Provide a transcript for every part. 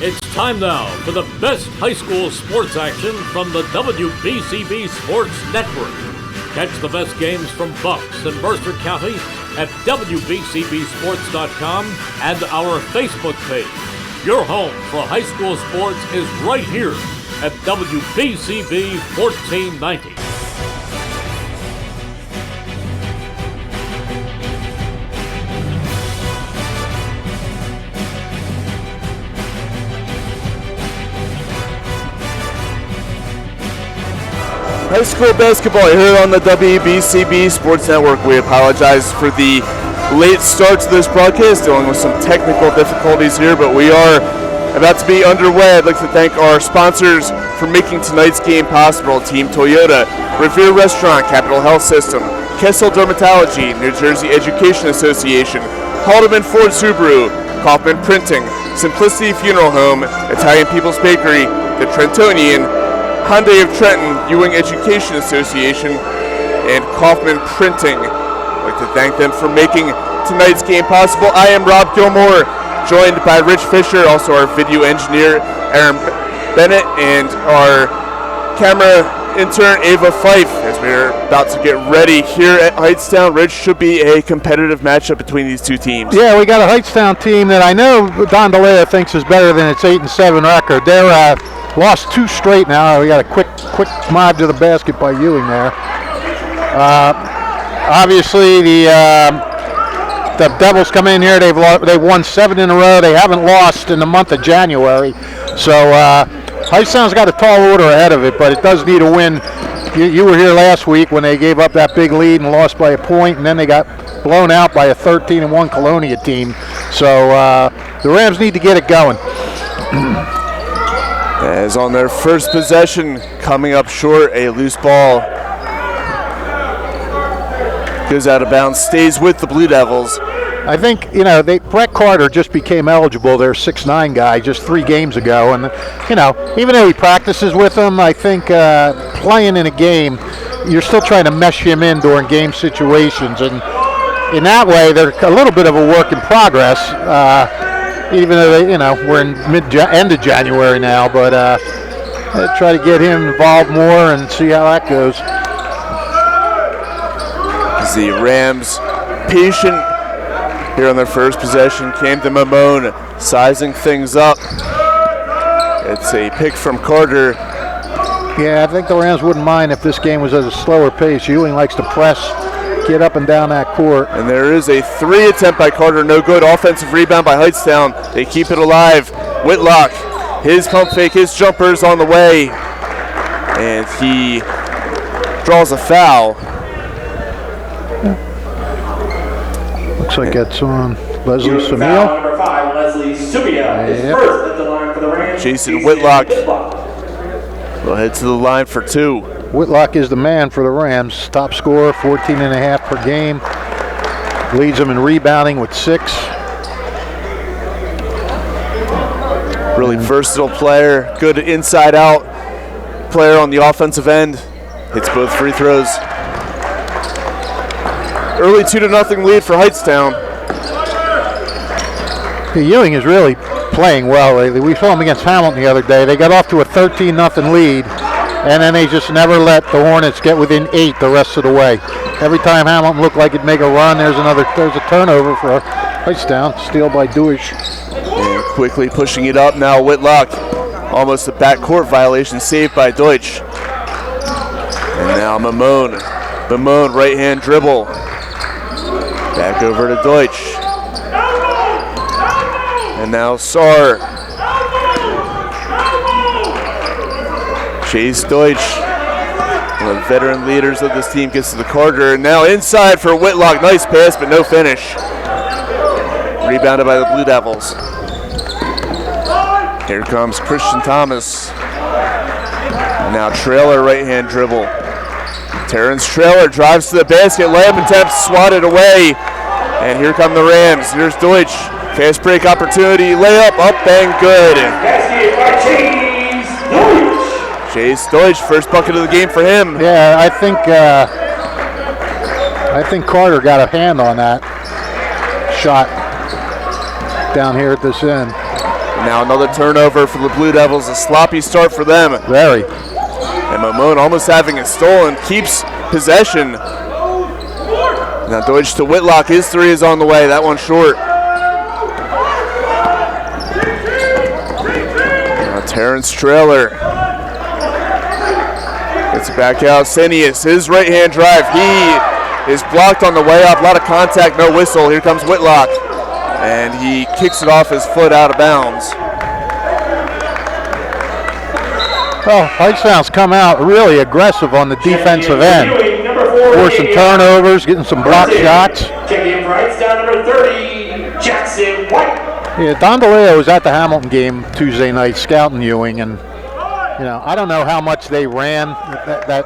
It's time now for the best high school sports action from the WBCB Sports Network. Catch the best games from Bucks and Mercer County at WBCBsports.com and our Facebook page. Your home for high school sports is right here at WBCB 1490. High school basketball here on the WBCB Sports Network. We apologize for the late start to this broadcast, dealing with some technical difficulties here, but we are about to be underway. I'd like to thank our sponsors for making tonight's game possible: Team Toyota, Revere Restaurant, Capital Health System, Kessel Dermatology, New Jersey Education Association, Haldeman Ford Subaru, Kaufman Printing, Simplicity Funeral Home, Italian People's Bakery, the Trentonian, Hyundai of Trenton, Ewing Education Association, and Kaufman Printing. I'd like to thank them for making tonight's game possible. I am Rob Gilmore, joined by Rich Fisher, also our video engineer, Aaron Bennett, and our camera intern, Ava Fife, as we're about to get ready here at Hightstown. Rich, should be a competitive matchup between these two teams. Yeah, we got a Hightstown team that I know Don DeLea thinks is better than its 8-7 record. They're lost two straight now. We got a quick mob to the basket by Ewing there. Obviously, the Devils come in here. They've won 7 in a row. They haven't lost in the month of January. So Hightstown's got a tall order ahead of it, but it does need a win. You were here last week when they gave up that big lead and lost by a point, and then they got blown out by a 13-1 Colonia team. So the Rams need to get it going. As on their first possession, coming up short, a loose ball goes out of bounds, stays with the Blue Devils. I think, Brett Carter just became eligible, their 6'9" guy, just 3 games ago. And, even though he practices with them, I think playing in a game, you're still trying to mesh him in during game situations. And in that way, they're a little bit of a work in progress. Even though we're in end of January now, but try to get him involved more and see how that goes. As the Rams, patient here on their first possession, came to Mamone, sizing things up. It's a pick from Carter. Yeah, I think the Rams wouldn't mind if this game was at a slower pace. Ewing likes to press, get up and down that court. And there is a 3 attempt by Carter, no good. Offensive rebound by Hightstown. They keep it alive. Whitlock, his pump fake, his jumper's on the way. And he draws a foul. Looks like that's on Leslie Sumio. Number 5, Leslie Sumio, is first at the line for the Rams. Jason Whitlock will head to the line for 2. Whitlock is the man for the Rams. Top scorer, 14.5 per game. Leads them in rebounding with 6. Really versatile player. Good inside-out player on the offensive end. Hits both free throws. Early 2-0 lead for Hightstown. Ewing is really playing well lately. We saw him against Hamilton the other day. They got off to a 13-0 lead. And then they just never let the Hornets get within 8 the rest of the way. Every time Hamilton looked like it'd make a run, there's a turnover for Hightstown. Steal by Deutsch. And quickly pushing it up now, Whitlock. Almost a backcourt violation, saved by Deutsch. And now Mamone. Mamone, right-hand dribble. Back over to Deutsch. And now Saar. Chase Deutsch, one of the veteran leaders of this team, gets to the Carter. And now inside for Whitlock. Nice pass, but no finish. Rebounded by the Blue Devils. Here comes Christian Thomas. Now Trailer, right-hand dribble. Terrence Trailer drives to the basket. Layup attempt swatted away. And here come the Rams. Here's Deutsch. Fast break opportunity. Layup up and good. Chase Deutsch, first bucket of the game for him. Yeah, I think Carter got a hand on that shot down here at this end. Now another turnover for the Blue Devils, a sloppy start for them. Very. And Mamone almost having it stolen, keeps possession. Now Deutsch to Whitlock, his three is on the way, that one short. Now Terrence Trailer gets it back out. Senius, his right-hand drive, he is blocked on the way up, a lot of contact, no whistle. Here comes Whitlock, and he kicks it off his foot out of bounds. Well, Hightstown's come out really aggressive on the defensive end. Forcing turnovers, getting some block shots. Checking in for Hightstown, number 30, Jackson White. Yeah, Don DeLeo was at the Hamilton game Tuesday night scouting Ewing, and I don't know how much they ran that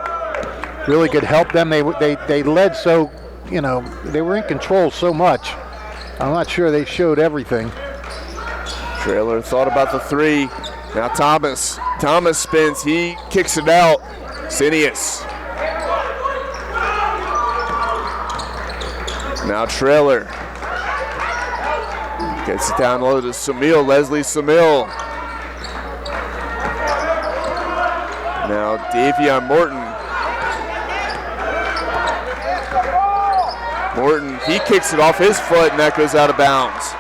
really could help them. They led so, they were in control so much. I'm not sure they showed everything. Trailer thought about the three. Now Thomas spins, he kicks it out. Sinius. Now Trailer gets it down low to Samil, Leslie Samil. Now Davion Morton, he kicks it off his foot and that goes out of bounds.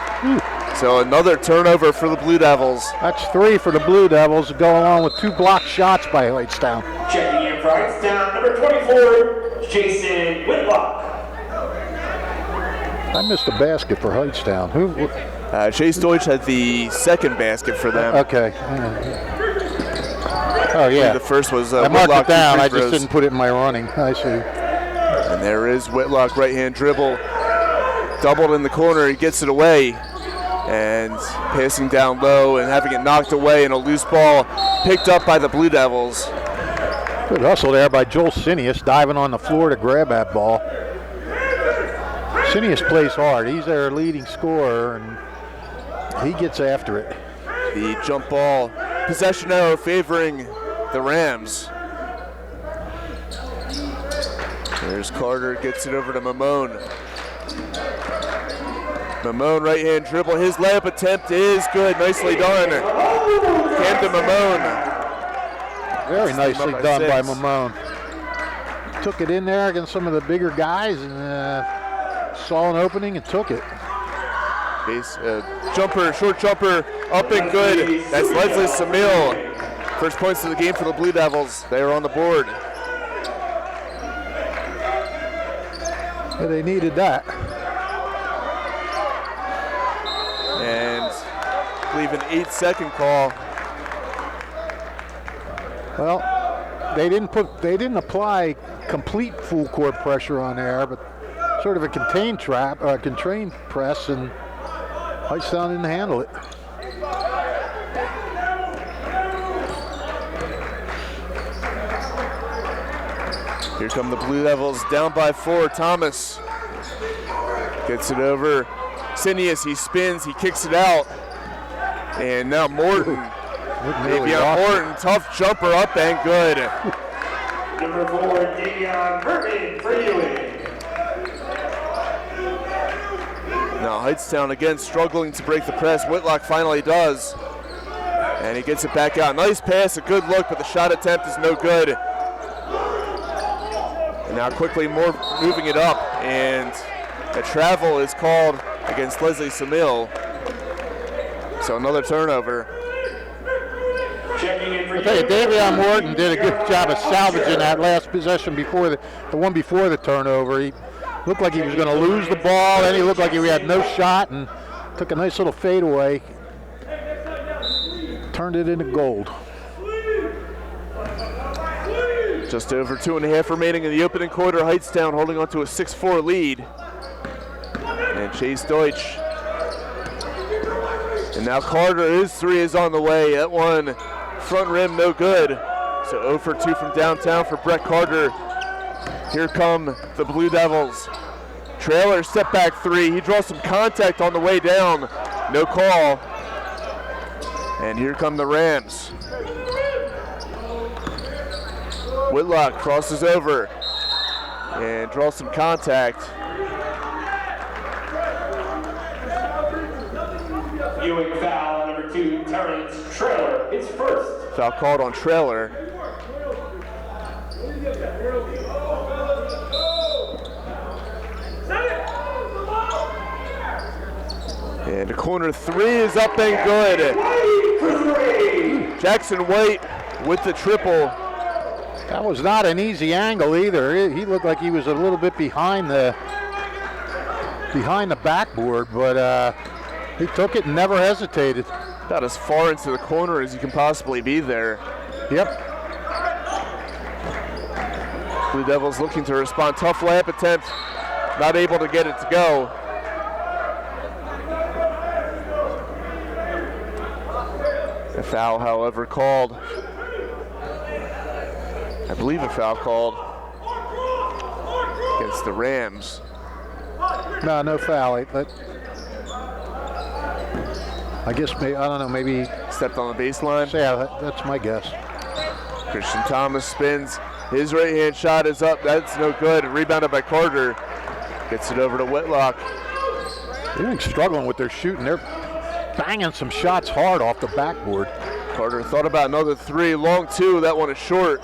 So another turnover for the Blue Devils. That's 3 for the Blue Devils, go along with 2 blocked shots by Hightstown. Checking in for Hightstown, number 24, Jason Whitlock. I missed a basket for Hightstown. Who? Chase Deutsch had the second basket for them. Okay. Oh, yeah. The first was I marked Whitlock, it down, I just throws. didn't put it in my running. I see. And there is Whitlock, right-hand dribble. Doubled in the corner, he gets it away. And passing down low and having it knocked away, and a loose ball picked up by the Blue Devils. Good hustle there by Joel Sinius, diving on the floor to grab that ball. Sinius plays hard. He's their leading scorer, and he gets after it. The jump ball, possession arrow favoring the Rams. There's Carter, gets it over to Mamone. Mamone right-hand dribble, his layup attempt is good, nicely done. Camden Mamone. Very nicely done by Mamone. Took it in there against some of the bigger guys and saw an opening and took it. Short jumper, up and good. That's Leslie Samil. First points of the game for the Blue Devils. They are on the board. Yeah, they needed that. And I believe an 8-second call. Well, they didn't apply complete full court pressure on there, but sort of a contained press, and Hightstown didn't handle it. Here come the Blue Devils, down by 4. Thomas gets it over. Sinius, he spins, he kicks it out. And now Morton. Davion Morton, tough jumper up and good. Number 4, Davion Merton for Ewing. Now Hightstown again struggling to break the press. Whitlock finally does. And he gets it back out. Nice pass, a good look, but the shot attempt is no good. And now quickly more moving it up, and a travel is called against Leslie Samil. So another turnover. I tell you, Davion Morton did a good job of salvaging that last possession before the one before the turnover. He looked like he was going to lose the ball, then he looked like he had no shot, and took a nice little fadeaway. Turned it into gold. Just over 2.5 remaining in the opening quarter. Hightstown holding on to a 6-4 lead. And Chase Deutsch. And now Carter, his 3 is on the way. That one front rim, no good. So 0 for 2 from downtown for Brett Carter. Here come the Blue Devils. Trailer step back 3. He draws some contact on the way down. No call. And here come the Rams. Whitlock crosses over and draws some contact. Ewing foul, number 2, 2, Terrence Trailer, his first. Foul called on Trailer. And the corner 3 is up and good. Jackson White with the triple. That was not an easy angle either. He looked like he was a little bit behind the backboard, but he took it and never hesitated. About as far into the corner as you can possibly be there. Yep. Blue Devils looking to respond. Tough layup attempt. Not able to get it to go. A foul, however, called. I believe a foul called against the Rams. No foul. I guess maybe, I don't know, maybe Stepped on the baseline. yeah, that's my guess. Christian Thomas spins. His right hand shot is up. That's no good. Rebounded by Carter. Gets it over to Whitlock. Ewing's struggling with their shooting. They're banging some shots hard off the backboard. Carter thought about another 3. Long 2. That one is short.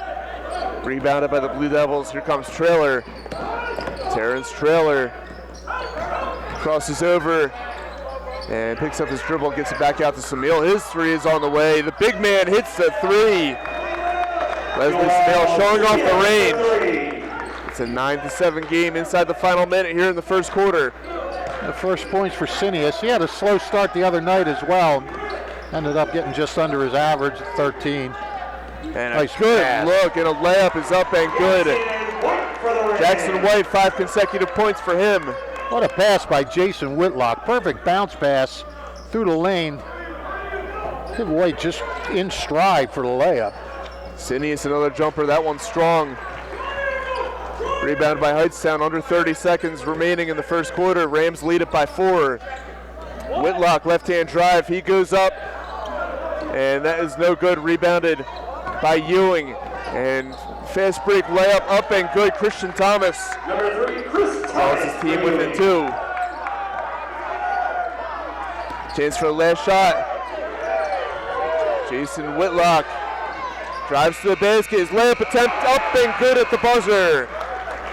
Rebounded by the Blue Devils. Here comes Trailer. Terrence Trailer crosses over and picks up his dribble, gets it back out to Samil. His 3 is on the way. The big man hits the 3. Leslie Smale showing off the range. It's a 9-7 game inside the final minute here in the first quarter. The first points for Cineas. He had a slow start the other night as well. Ended up getting just under his average at 13. And Nice a good pass. look, and a layup is up and good. Jackson White, 5 consecutive points for him. What a pass by Jason Whitlock. Perfect bounce pass through the lane. Kid White just in stride for the layup. Cineas another jumper, that one's strong. Rebound by Hightstown, under 30 seconds remaining in the first quarter. Rams lead it by 4. Whitlock, left-hand drive, he goes up, and that is no good. Rebounded by Ewing, and fast break layup up and good. Christian Thomas Number 3, Chris calls Thomas. his team within 2. Chance for the last shot. Jason Whitlock drives to the basket. His layup attempt up and good at the buzzer.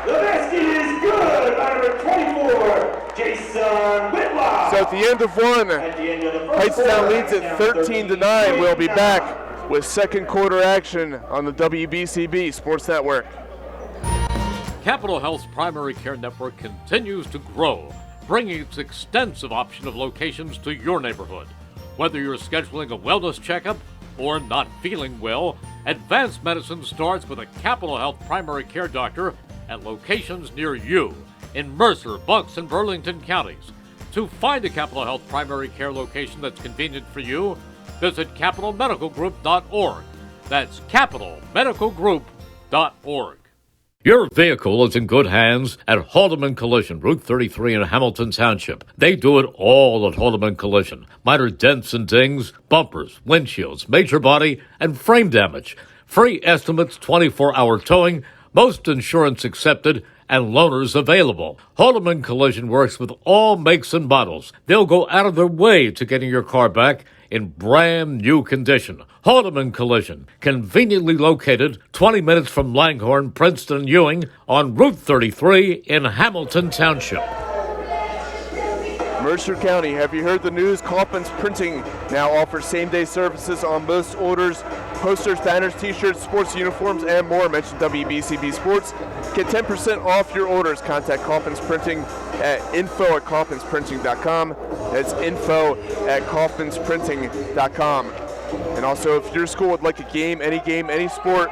The basket is good by number 24, Jason Whitlock. So at the end of 1, At the end of the first Hightstown quarter, leads at Hightstown 13-9. We'll be 13-9. back with second quarter action on the WBCB Sports Network. Capital Health's primary care network continues to grow, bringing its extensive option of locations to your neighborhood. Whether you're scheduling a wellness checkup or not feeling well, advanced medicine starts with a Capital Health primary care doctor at locations near you in Mercer, Bucks, and Burlington counties. To find a Capital Health primary care location that's convenient for you, visit capitalmedicalgroup.org. That's capitalmedicalgroup.org. Your vehicle is in good hands at Haldeman Collision, Route 33 in Hamilton Township. They do it all at Haldeman Collision. Minor dents and dings, bumpers, windshields, major body, and frame damage. Free estimates, 24-hour towing, most insurance accepted, and loaners available. Haldeman Collision works with all makes and models. They'll go out of their way to getting your car back in brand new condition. Haldeman Collision, conveniently located 20 minutes from Langhorne, Princeton, and Ewing on Route 33 in Hamilton Township. Mercer County, have you heard the news? Kaufman's Printing now offers same-day services on most orders. Posters, banners, t-shirts, sports uniforms, and more. Mention WBCB Sports. Get 10% off your orders. Contact Kaufman's Printing at info@kaufmansprinting.com. That's info@kaufmansprinting.com. And also, if your school would like a game, any sport,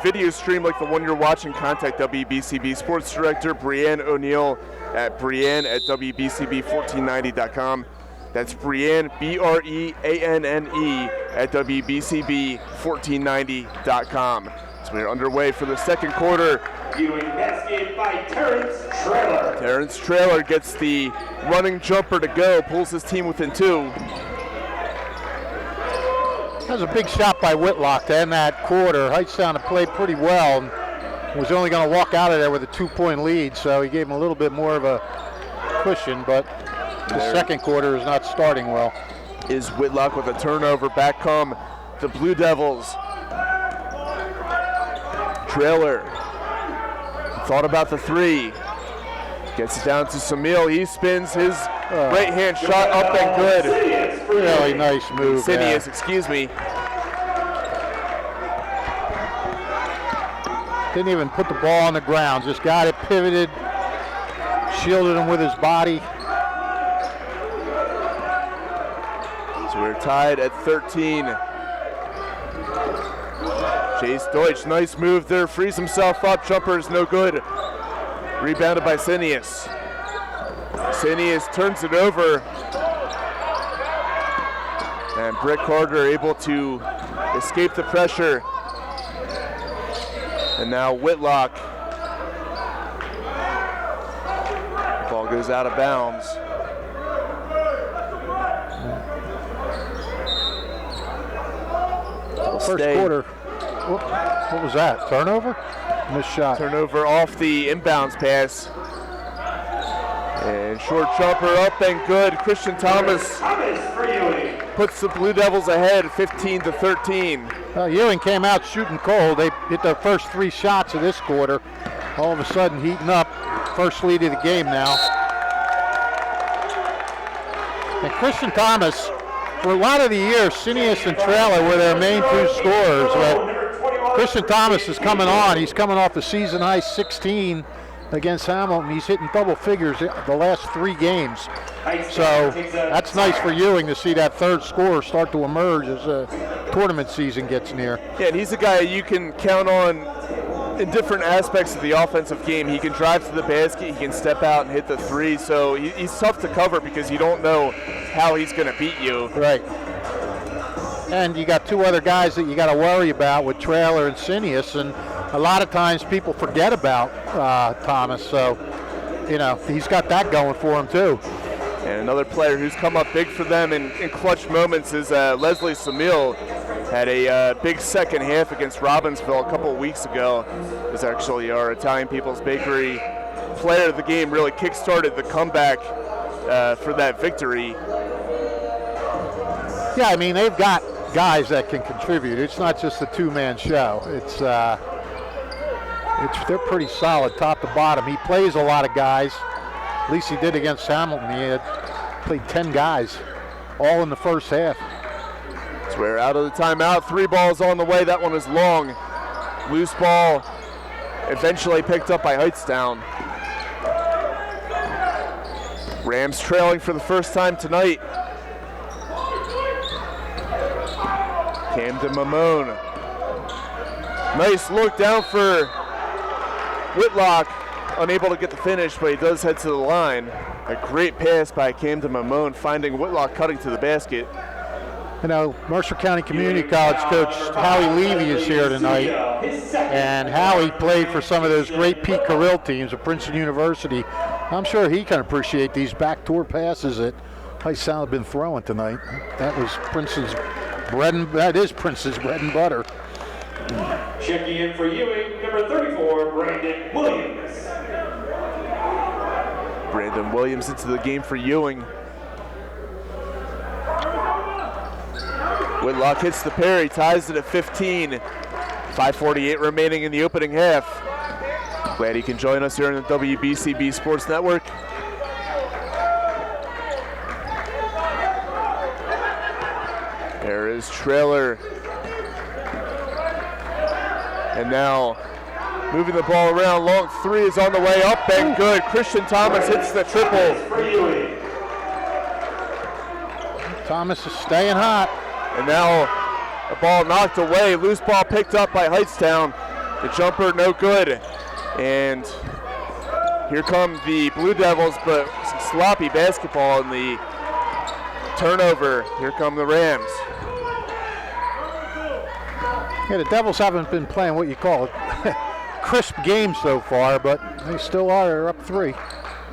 video stream like the one you're watching, contact WBCB Sports Director Brianne O'Neill at brianne@WBCB1490.com. That's Brianne, BREANNE, at WBCB1490.com. So we're underway for the second quarter. Ewing basket by Terrence Trailer. Terrence Trailer gets the running jumper to go, pulls his team within 2. That was a big shot by Whitlock to end that quarter. Hightstown had played pretty well and was only going to walk out of there with a 2-point lead, so he gave him a little bit more of a cushion, but the second quarter is not starting well. is Whitlock with a turnover. Back come the Blue Devils. Trailer thought about the three. Gets it down to Samil. He spins his right hand shot up and good. Really nice move. Sinius, excuse me. Didn't even put the ball on the ground. Just got it pivoted. Shielded him with his body. So we're tied at 13. Chase Deutsch, nice move there. Frees himself up. Jumper is no good. Rebounded by Sinius. Sinius turns it over. And Brett Carter able to escape the pressure. And now Whitlock. Ball goes out of bounds. First quarter. What was that? Turnover? Missed shot. Turnover off the inbounds pass. And short jumper up and good. Christian Thomas puts the Blue Devils ahead 15-13. Ewing came out shooting cold. They hit their first 3 shots of this quarter. All of a sudden heating up. First lead of the game now. And Christian Thomas, for a lot of the year, Sinius and Trailer were their main 2 scorers. But Christian Thomas is coming on. He's coming off the season high 16 against Hamilton. He's hitting double figures the last 3 games. So that's nice for Ewing to see that third scorer start to emerge as the tournament season gets near. Yeah, and he's a guy you can count on in different aspects of the offensive game. He can drive to the basket, he can step out and hit the 3, so he's tough to cover because you don't know how he's going to beat you. Right. And you got 2 other guys that you got to worry about with Trailer and Sinius, and a lot of times people forget about Thomas, so he's got that going for him too. And another player who's come up big for them in clutch moments is Leslie Samil. Had a big second half against Robbinsville a couple of weeks ago. It was actually our Italian People's Bakery player of the game, really kick-started the comeback for that victory. Yeah, I mean, they've got guys that can contribute. It's not just a 2-man show. They're pretty solid top to bottom. He plays a lot of guys. At least he did against Hamilton. He had played 10 guys, all in the first half. So we're out of the timeout. 3 balls on the way. That one is long. Loose ball eventually picked up by Hightstown. Rams trailing for the first time tonight. Camden Mamone. Nice look down for Whitlock. Unable to get the finish, but he does head to the line. A great pass by Camden Mamone, finding Whitlock cutting to the basket. Mercer County Community College coach Howie Levy is here tonight, and Howie played for some of those great Pete Carrill teams at Princeton University. I'm sure he can appreciate these backdoor passes that Hightstown have been throwing tonight. That is Princeton's bread and butter. Checking in for Ewing, number 34, Brandon Williams. Brandon Williams into the game for Ewing. Whitlock hits the parry, ties it at 15. 5:48 remaining in the opening half. Glad he can join us here on the WBCB Sports Network. There is Trailer. And now moving the ball around. Long 3 is on the way up and good. Christian Thomas hits the triple. Thomas is staying hot. And now a ball knocked away. Loose ball picked up by Hightstown. The jumper no good. And here come the Blue Devils, but some sloppy basketball in the turnover. Here come the Rams. Yeah, the Devils haven't been playing what you call a crisp game so far, but they still are. They're up 3.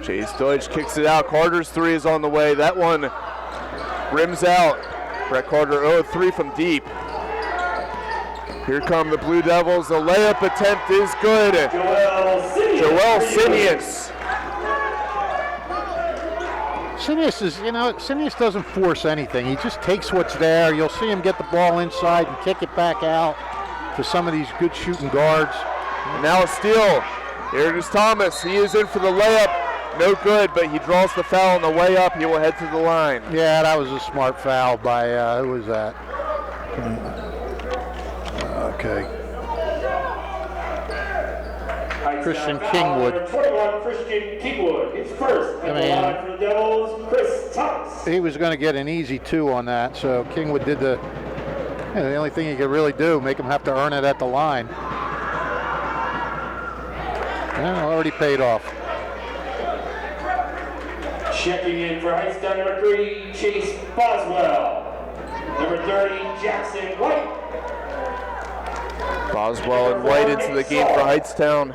Chase Deutsch kicks it out. Carter's 3 is on the way. That one rims out. Brett Carter 0-3 from deep. Here come the Blue Devils. The layup attempt is good. Joel Sinius. Sinius Sinius doesn't force anything. He just takes what's there. You'll see him get the ball inside and kick it back out to some of these good shooting guards. And now a steal. Here it is Thomas. He is in for the layup. No good, but he draws the foul on the way up. He will head to the line. Yeah, that was a smart foul by, who was that? Okay. Christian Kingwood. Number 21, Christian Kingwood. It's first. And the line for the Devils, Chris Thomas. He was going to get an easy 2 on that, so Kingwood did the only thing he could really do, make him have to earn it at the line. And already paid off. Checking in for Hightstown, number 3, Chase Boswell. Number 30, Jackson White. Boswell and White into the game for Hightstown.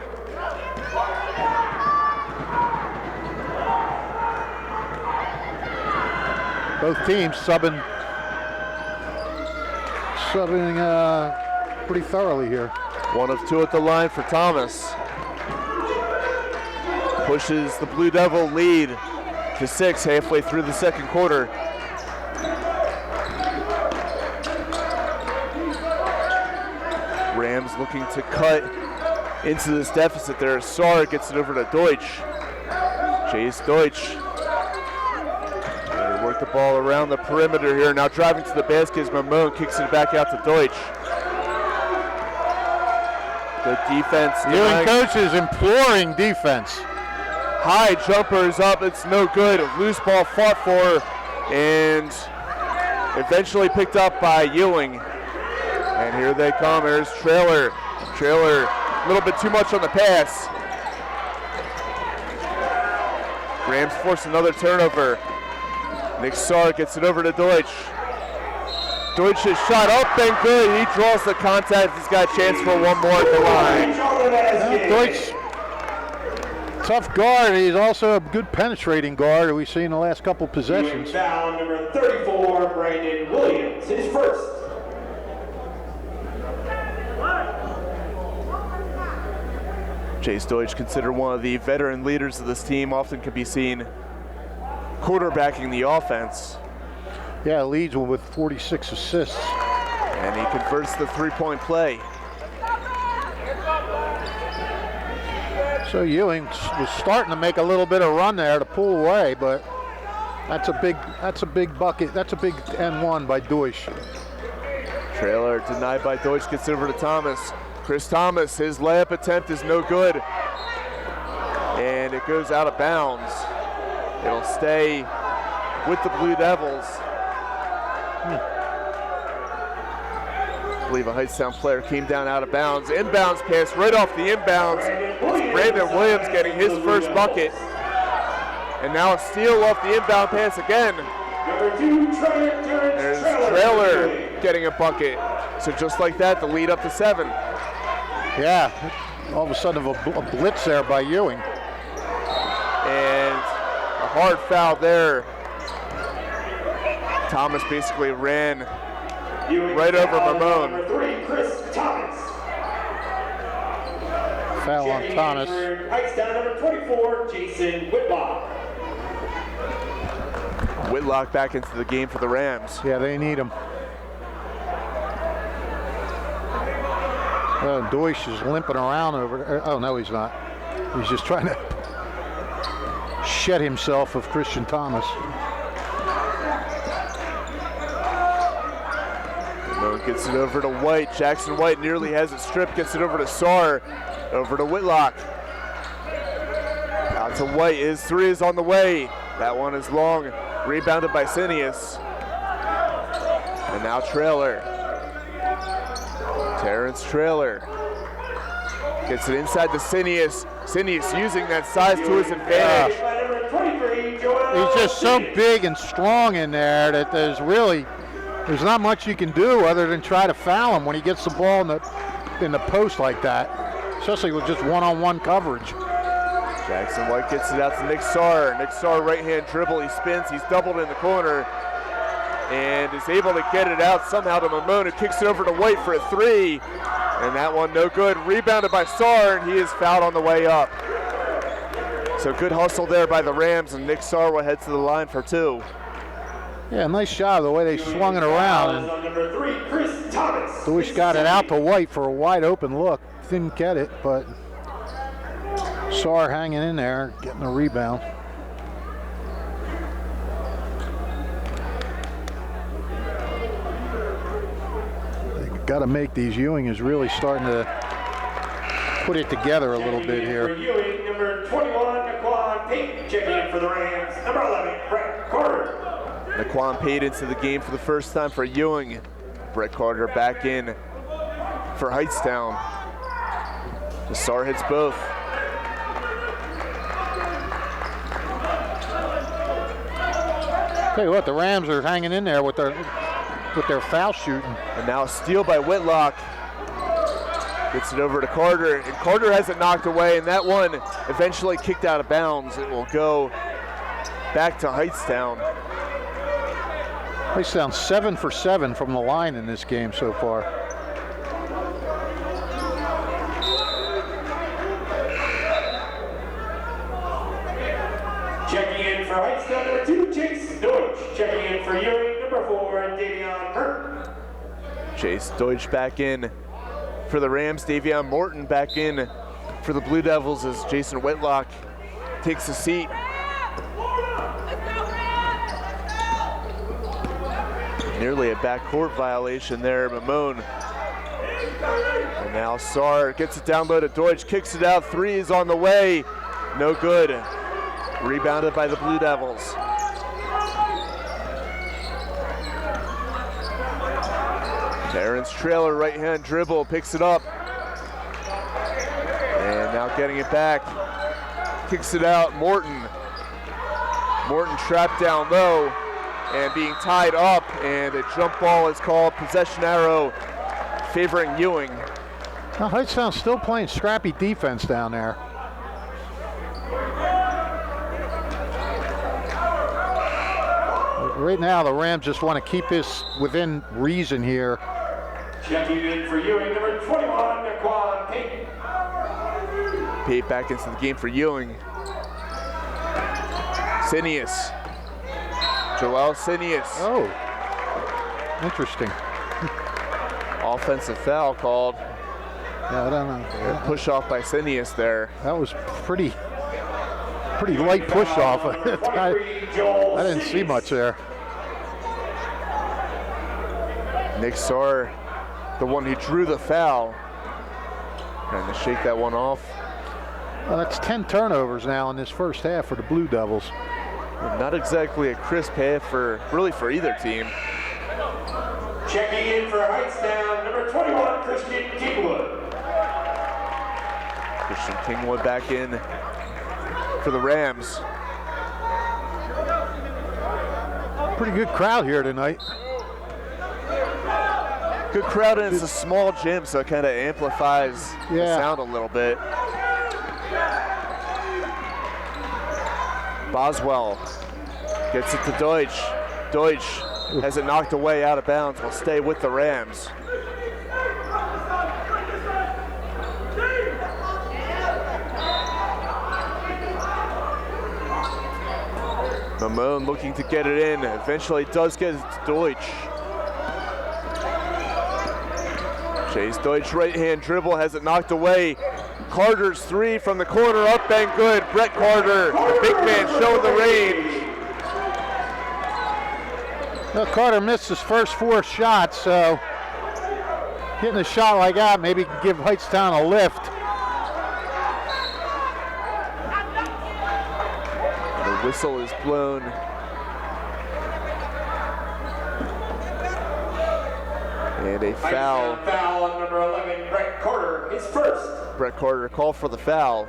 Both teams subbing pretty thoroughly here. 1 of 2 at the line for Thomas. Pushes the Blue Devil lead to 6 halfway through the second quarter. Rams looking to cut into this deficit there. Saar gets it over to Deutsch. Chase Deutsch. They work the ball around the perimeter here. Now driving to the basket is Mamone, kicks it back out to Deutsch. Good defense. Ewing coach is imploring defense. High jumper is up, it's no good. Loose ball fought for and eventually picked up by Ewing. And here they come, here's Trailer. Trailer, a little bit too much on the pass. Rams force another turnover. Nick Saar gets it over to Deutsch. Deutsch's shot up and good. He draws the contact. He's got a chance for one more at the line. Deutsch, tough guard. He's also a good penetrating guard that we've seen in the last couple possessions. Foul number 34, Brandon Williams, his first. Chase Deutsch, considered one of the veteran leaders of this team, often can be seen quarterbacking the offense. Yeah, leads with 46 assists. And he converts the three-point play. So Ewing was starting to make a little bit of run there to pull away, but that's a big bucket. That's a big N1 by Deutsch. Trailer denied by Deutsch, gets over to Thomas. Chris Thomas, his layup attempt is no good. And it goes out of bounds. It'll stay with the Blue Devils. I believe a Hightstown player came down out of bounds. Inbounds pass right off the inbounds. It's Brandon Williams getting his first bucket. And now a steal off the inbound pass again. Number 2, There's Trailer getting a bucket. So just like that, the lead up to 7. Yeah, all of a sudden a blitz there by Ewing. And a hard foul there. Thomas basically ran right over Mamone. Number 3, Chris Thomas. Foul on Thomas. Hightstown, number 24, Jason Whitlock. Whitlock back into the game for the Rams. Yeah, they need him. Deutsch is limping around over there. Oh, no, he's not. He's just trying to shed himself of Christian Thomas. Mamone gets it over to White. Jackson White nearly has it stripped. Gets it over to Saar. Over to Whitlock. Out to White. His 3 is on the way. That one is long. Rebounded by Sinius. And now Trailer. Terrence Trailer gets it inside to Sinius. Sinius using that size to his advantage. He's just so big and strong in there that there's not much you can do other than try to foul him when he gets the ball in the post like that, especially with just one-on-one coverage. Jackson White gets it out to Nick Saar. Nick Saar right-hand dribble. He spins. He's doubled in the corner and is able to get it out somehow to Mamone, who kicks it over to White for a 3. And that one no good. Rebounded by Saar, and he is fouled on the way up. So good hustle there by the Rams, and Nick Sarwa heads to the line for 2. Yeah, nice job the way they swung it around. Number 3, Chris Thomas. Lewis got it out to White for a wide open look. Didn't get it, but Sarr hanging in there, getting a rebound. They got to make these. Ewing is really starting to put it together a little bit here. For Ewing, number 21, Naquan Payton. Checking in for the Rams, number 11, Brett Carter. Naquan Payton into the game for the first time for Ewing. Brett Carter back in for Hightstown. Sarr hits both. Tell you what, the Rams are hanging in there with their foul shooting. And now a steal by Whitlock. Gets it over to Carter, and Carter has it knocked away, and that one eventually kicked out of bounds. It will go back to Hightstown. Hightstown 7 for 7 from the line in this game so far. Checking in for Hightstown, number 2, Chase Deutsch. Checking in for Ewing, number 4, Davion Hurt. Chase Deutsch back in for the Rams. Davion Morton back in for the Blue Devils as Jason Whitlock takes a seat. Nearly a backcourt violation there, Mamone. And now Sarr gets it down low to Deutsch, kicks it out, 3 is on the way. No good. Rebounded by the Blue Devils. Terrence Trailer, right-hand dribble, picks it up. And now getting it back. Kicks it out, Morton. Morton trapped down low and being tied up, and a jump ball is called. Possession arrow favoring Ewing. Now Hightstown's still playing scrappy defense down there. Right now, the Rams just want to keep this within reason here. Checking in for Ewing, number 21, Naquan Payton. Pate back into the game for Ewing. Sinius. Joel Sinius. Oh, interesting. Offensive foul called. Yeah, I don't know. Push off by Sinius there. That was pretty light push off. I didn't see much there. Nick Sarr, the one who drew the foul, trying to shake that one off. Well, that's 10 turnovers now in this first half for the Blue Devils. Not exactly a crisp half for either team. Checking in for Hightstown, number 21, Christian Kingwood. Christian Kingwood back in for the Rams. Pretty good crowd here tonight. Good crowd, and it's a small gym, so it kind of amplifies the sound a little bit. Boswell gets it to Deutsch. Deutsch has it knocked away out of bounds. Will stay with the Rams. Mamone looking to get it in. Eventually does get it to Deutsch. Chase Deutsch right-hand dribble, has it knocked away. Carter's 3 from the corner, up and good. Brett Carter, the big man, showing the range. Well, Carter missed his first 4 shots, so hitting a shot like that maybe can give Hightstown a lift. The whistle is blown. And a foul. Foul on number 11, Brett Carter, his first. Brett Carter called for the foul.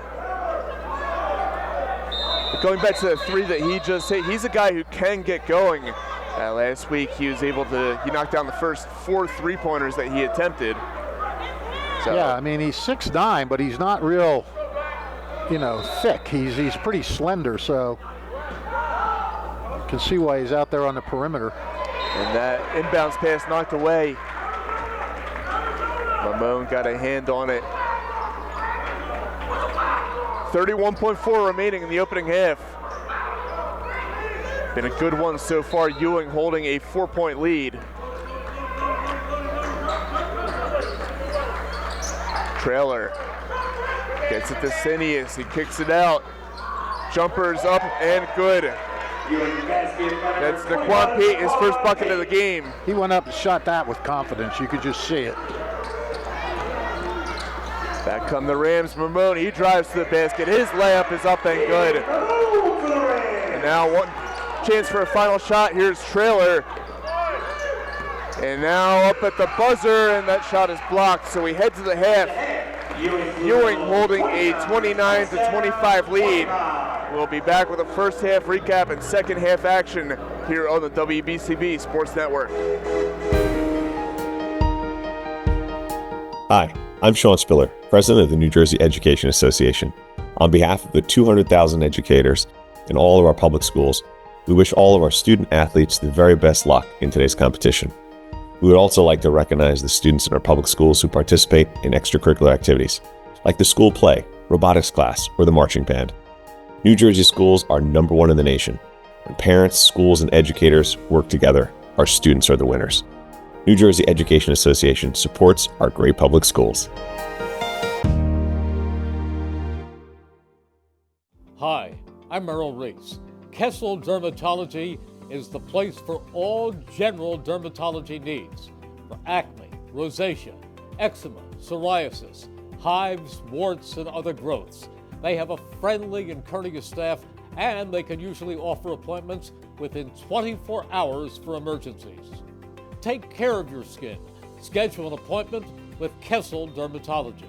But going back to the 3 that he just hit, he's a guy who can get going. Last week he knocked down the first 4 3-pointers that he attempted. So. Yeah, I mean, he's 6'9", but he's not real, thick. He's pretty slender, so you can see why he's out there on the perimeter. And that inbounds pass knocked away. Mamone got a hand on it. 31.4 remaining in the opening half. Been a good one so far. Ewing holding a 4-point lead. Trailer gets it to Sinius. He kicks it out. Jumpers up and good. That's Naquan Pate, his first bucket of the game. He went up and shot that with confidence. You could just see it. Back come the Rams. Mamone, he drives to the basket. His layup is up and good. And now one chance for a final shot. Here's Trailer. And now up at the buzzer, and that shot is blocked. So we head to the half. Ewing holding a 29-25 lead. We'll be back with a first half recap and second half action here on the WBCB Sports Network. Hi, I'm Sean Spiller, President of the New Jersey Education Association. On behalf of the 200,000 educators in all of our public schools, we wish all of our student athletes the very best luck in today's competition. We would also like to recognize the students in our public schools who participate in extracurricular activities, like the school play, robotics class, or the marching band. New Jersey schools are number one in the nation. When parents, schools, and educators work together, our students are the winners. New Jersey Education Association supports our great public schools. Hi, I'm Merrill Reese. Kessel Dermatology is the place for all general dermatology needs for acne, rosacea, eczema, psoriasis, hives, warts, and other growths. They have a friendly and courteous staff, and they can usually offer appointments within 24 hours for emergencies. Take care of your skin. Schedule an appointment with Kessel Dermatology.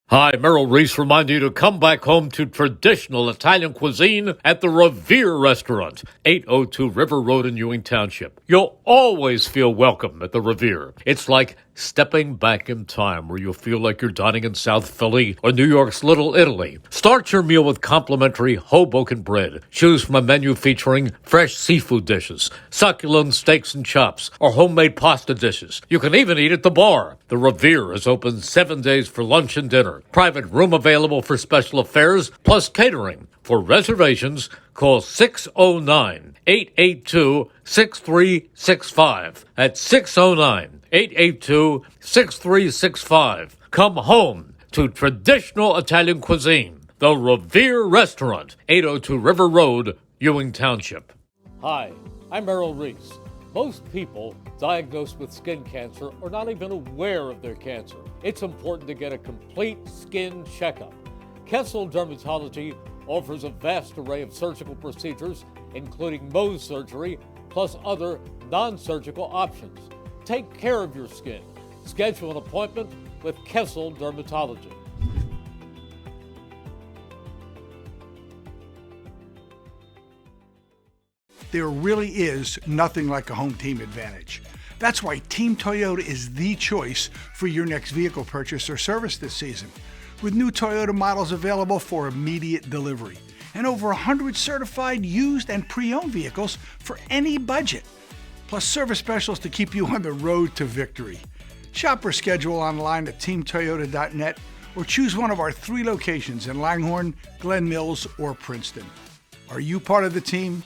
Hi, Merrill Reese reminding you to come back home to traditional Italian cuisine at the Revere Restaurant, 802 River Road in Ewing Township. You'll always feel welcome at the Revere. It's like stepping back in time where you'll feel like you're dining in South Philly or New York's Little Italy. Start your meal with complimentary Hoboken bread. Choose from a menu featuring fresh seafood dishes, succulent steaks and chops, or homemade pasta dishes. You can even eat at the bar. The Revere is open 7 days for lunch and dinner. Private room available for special affairs, plus catering. For reservations, call 609-882-6365. That's 609-882-6365. Come home to traditional Italian cuisine. The Revere Restaurant, 802 River Road, Ewing Township. Hi, I'm Merrill Reese. Most people diagnosed with skin cancer are not even aware of their cancer. It's important to get a complete skin checkup. Kessel Dermatology offers a vast array of surgical procedures, including Mohs surgery, plus other non-surgical options. Take care of your skin. Schedule an appointment with Kessel Dermatology. There really is nothing like a home team advantage. That's why Team Toyota is the choice for your next vehicle purchase or service this season. With new Toyota models available for immediate delivery and over 100 certified used and pre-owned vehicles for any budget. Plus service specials to keep you on the road to victory. Shop or schedule online at teamtoyota.net or choose one of our 3 locations in Langhorne, Glen Mills, or Princeton. Are you part of the team?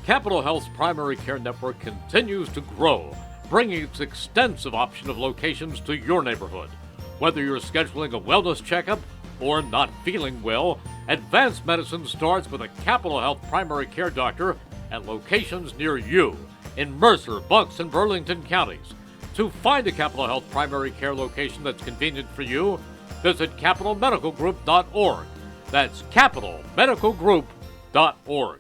Capital Health's primary care network continues to grow, bringing its extensive option of locations to your neighborhood. Whether you're scheduling a wellness checkup or not feeling well, advanced medicine starts with a Capital Health primary care doctor at locations near you in Mercer, Bucks, and Burlington counties. To find a Capital Health primary care location that's convenient for you, visit capitalmedicalgroup.org. That's capitalmedicalgroup.org.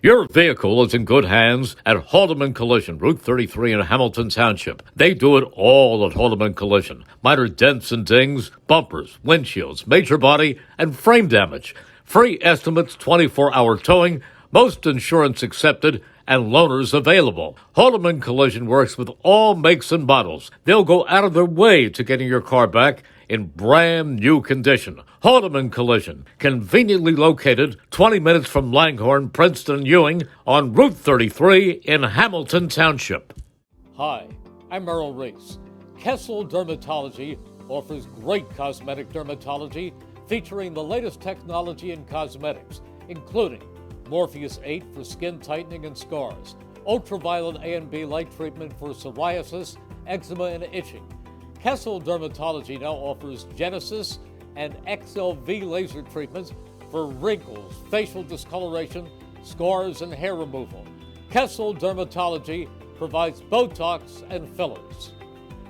Your vehicle is in good hands at Haldeman Collision, Route 33 in Hamilton Township. They do it all at Haldeman Collision. Minor dents and dings, bumpers, windshields, major body, and frame damage. Free estimates, 24-hour towing, most insurance accepted, and loaners available. Haldeman Collision works with all makes and models. They'll go out of their way to getting your car back in brand new condition. Haldeman Collision, conveniently located 20 minutes from Langhorne, Princeton, Ewing on Route 33 in Hamilton Township. Hi, I'm Merrill Reese. Kessel Dermatology offers great cosmetic dermatology featuring the latest technology in cosmetics, including Morpheus 8 for skin tightening and scars, ultraviolet A and B light treatment for psoriasis, eczema, and itching. Kessel Dermatology now offers Genesis and XLV laser treatments for wrinkles, facial discoloration, scars, and hair removal. Kessel Dermatology provides Botox and fillers.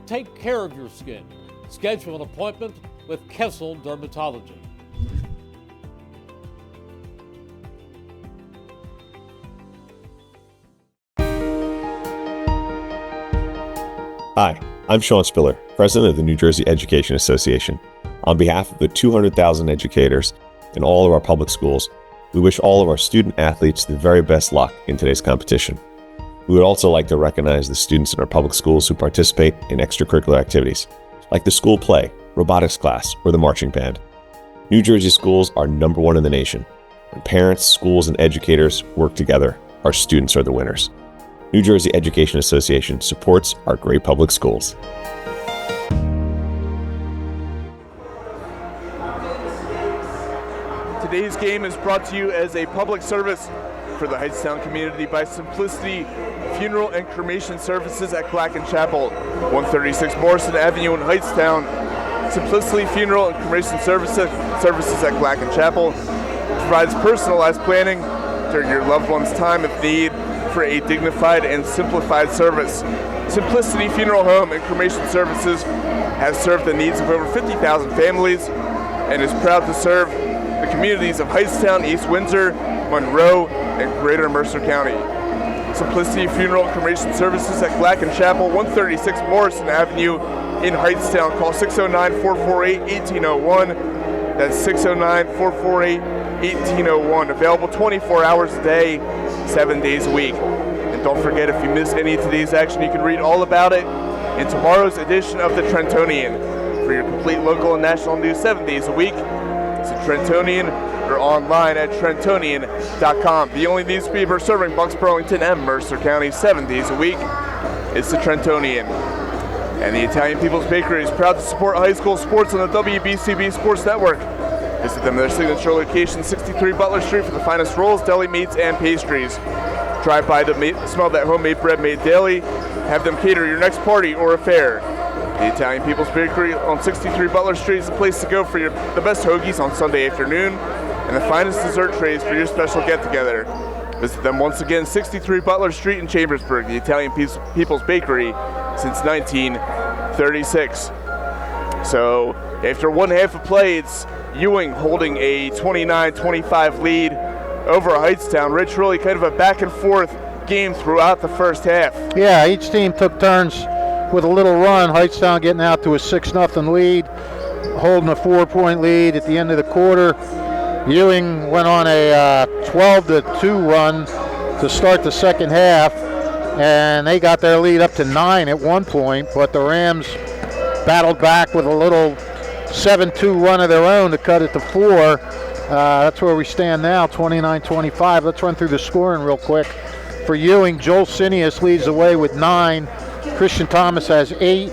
Take care of your skin. Schedule an appointment with Kessel Dermatology. Hi, I'm Sean Spiller, President of the New Jersey Education Association. On behalf of the 200,000 educators in all of our public schools, we wish all of our student athletes the very best luck in today's competition. We would also like to recognize the students in our public schools who participate in extracurricular activities, like the school play, robotics class, or the marching band. New Jersey schools are number one in the nation. When parents, schools, and educators work together, our students are the winners. New Jersey Education Association supports our great public schools. Today's game is brought to you as a public service for the Hightstown community by Simplicity Funeral and Cremation Services at Clackin Chapel, 136 Morrison Avenue in Hightstown. Simplicity Funeral and Cremation Services at Clackin Chapel provides personalized planning during your loved one's time of need for a dignified and simplified service. Simplicity Funeral Home and Cremation Services has served the needs of over 50,000 families and is proud to serve the communities of Hightstown, East Windsor, Monroe, and Greater Mercer County. Simplicity Funeral and Cremation Services at Clackin Chapel, 136 Morrison Avenue in Hightstown. Call 609-448-1801. That's 609-448-1801. Available 24 hours a day, 7 days a week. And don't forget, if you miss any of today's action, you can read all about it in tomorrow's edition of the Trentonian. For your complete local and national news 7 days a week, it's the Trentonian or online at Trentonian.com. The only newspaper serving Bucks, Burlington, and Mercer County 7 days a week is the Trentonian. And the Italian People's Bakery is proud to support high school sports on the WBCB Sports Network. Visit them at their signature location, 63 Butler Street, for the finest rolls, deli meats, and pastries. Drive by to smell that homemade bread made daily. Have them cater your next party or affair. The Italian People's Bakery on 63 Butler Street is the place to go for the best hoagies on Sunday afternoon and the finest dessert trays for your special get-together. Visit them once again, 63 Butler Street in Chambersburg, the Italian People's Bakery since 1936. So after one half of play, it's Ewing holding a 29-25 lead over Hightstown. Rich, really kind of a back-and-forth game throughout the first half. Yeah, each team took turns with a little run. Hightstown getting out to a 6-0 lead, holding a 4-point lead at the end of the quarter. Ewing went on a 12-2 run to start the second half, and they got their lead up to 9 at one point, but the Rams battled back with a little 7-2 run of their own to cut it to 4. That's where we stand now, 29-25. Let's run through the scoring real quick. For Ewing, Joel Sinius leads the way with 9. Christian Thomas has 8.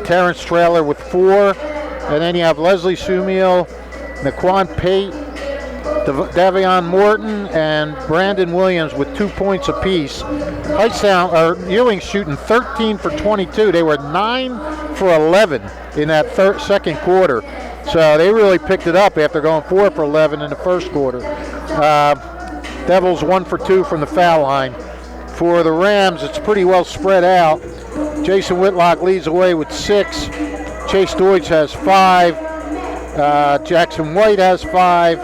Terrence Trailer with 4. And then you have Leslie Sumiel, Naquan Pate, Davion Morton, and Brandon Williams with 2 points apiece. Ewing shooting 13 for 22. They were 9 for 11 in that second quarter. So they really picked it up after going 4 for 11 in the first quarter. Devils 1 for 2 from the foul line. For the Rams, it's pretty well spread out. Jason Whitlock leads the way with 6. Chase Deutsch has 5. Jackson White has 5.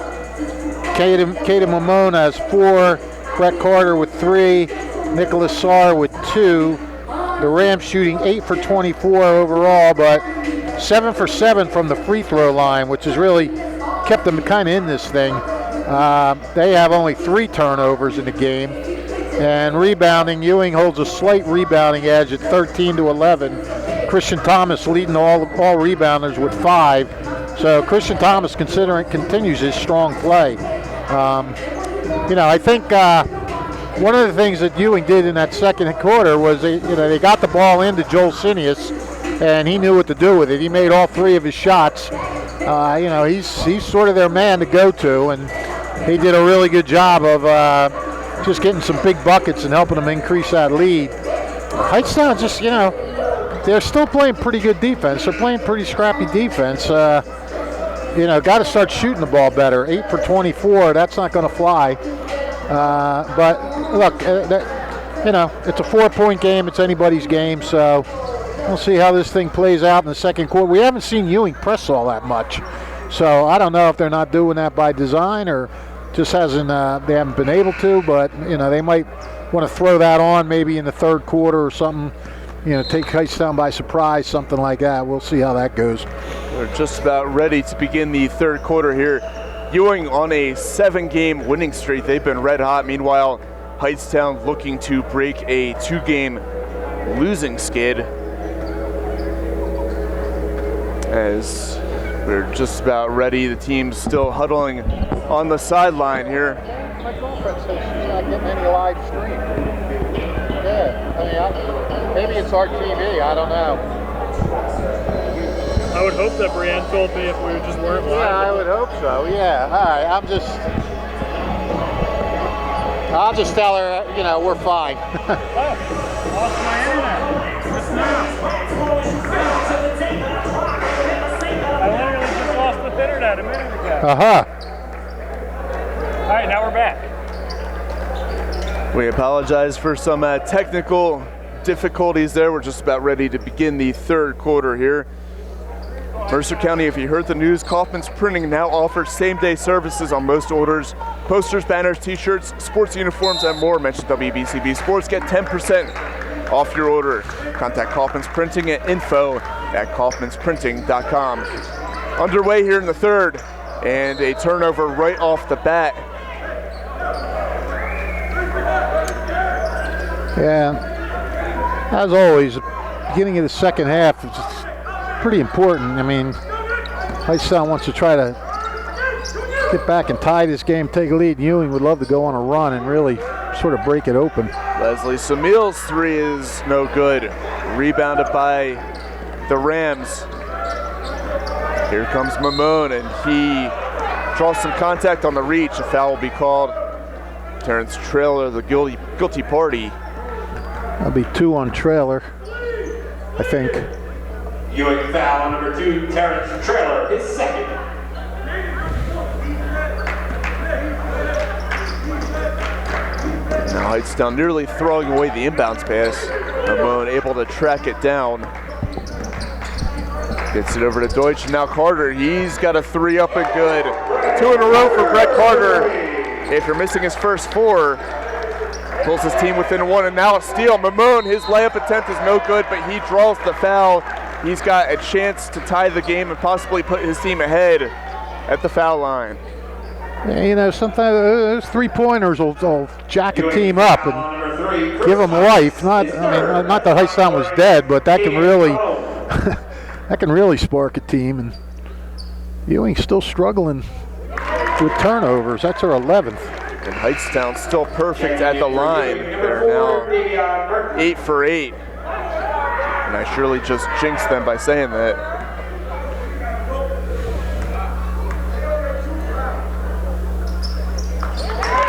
Caden Mamone has 4. Brett Carter with 3. Nicholas Sarr with 2. The Rams shooting 8 for 24 overall, but 7 for 7 from the free throw line, which has really kept them kind of in this thing. They have only 3 turnovers in the game. And rebounding, Ewing holds a slight rebounding edge at 13-11. Christian Thomas leading all rebounders with 5. So Christian Thomas continues his strong play. I think one of the things that Ewing did in that second quarter was they got the ball into Joel Sinius, and he knew what to do with it. He made all 3 of his shots. He's sort of their man to go to, and he did a really good job of just getting some big buckets and helping them increase that lead. Hightstown just, they're still playing pretty good defense. They're playing pretty scrappy defense. Got to start shooting the ball better. 8 for 24, that's not going to fly. But look, it's a 4-point game. It's anybody's game, so we'll see how this thing plays out in the second quarter. We haven't seen Ewing press all that much, so I don't know if they're not doing that by design or just they haven't been able to. But they might want to throw that on maybe in the third quarter or something. Take Hightstown by surprise, something like that. We'll see how that goes. We're just about ready to begin the third quarter here. Ewing on a 7-game winning streak. They've been red hot. Meanwhile, Hightstown looking to break a 2-game losing skid. As we're just about ready, the team's still huddling on the sideline here. My girlfriend says she's not getting any live stream. Yeah, maybe it's our TV. I don't know. I would hope that Brienne told me if we just weren't live. Yeah, I would hope so. Yeah. All right. I'll just tell her, we're fine. Lost my internet. Just now. I literally just lost the internet a minute ago. Uh-huh. All right, now we're back. We apologize for some technical difficulties there. We're just about ready to begin the third quarter here. Mercer County, if you heard the news, Kaufman's Printing now offers same-day services on most orders. Posters, banners, t-shirts, sports uniforms, and more. Mention WBCB Sports. Get 10% off your order. Contact Kaufman's Printing at info@kaufmansprinting.com. Underway here in the third, and a turnover right off the bat. Yeah, as always, beginning of the second half is pretty important. I mean, Hightstown wants to try to get back and tie this game, take a lead. Ewing would love to go on a run and really sort of break it open. Leslie Samil's 3 is no good. Rebounded by the Rams. Here comes Mamone, and he draws some contact on the reach. A foul will be called. Terrence Trailer, the guilty party. That'll be 2 on Trailer, I think. Ewing foul on number 2, Terrence Trailer, his second. Now Hightstown nearly throwing away the inbounds pass. Mamone able to track it down. Gets it over to Deutsch. Now Carter, he's got a 3 up and good. 2 in a row for Brett Carter. After missing his first 4, pulls his team within 1, and now a steal. Mamone, his layup attempt is no good, but he draws the foul. He's got a chance to tie the game and possibly put his team ahead at the foul line. Yeah, sometimes those 3-pointers will jack a team up and give them life. Not that Hightstown was dead, but that can really that can really spark a team. And Ewing's still struggling with turnovers. That's her 11th. And Hightstown still perfect at the line. They're now 8 for 8. And I surely just jinxed them by saying that.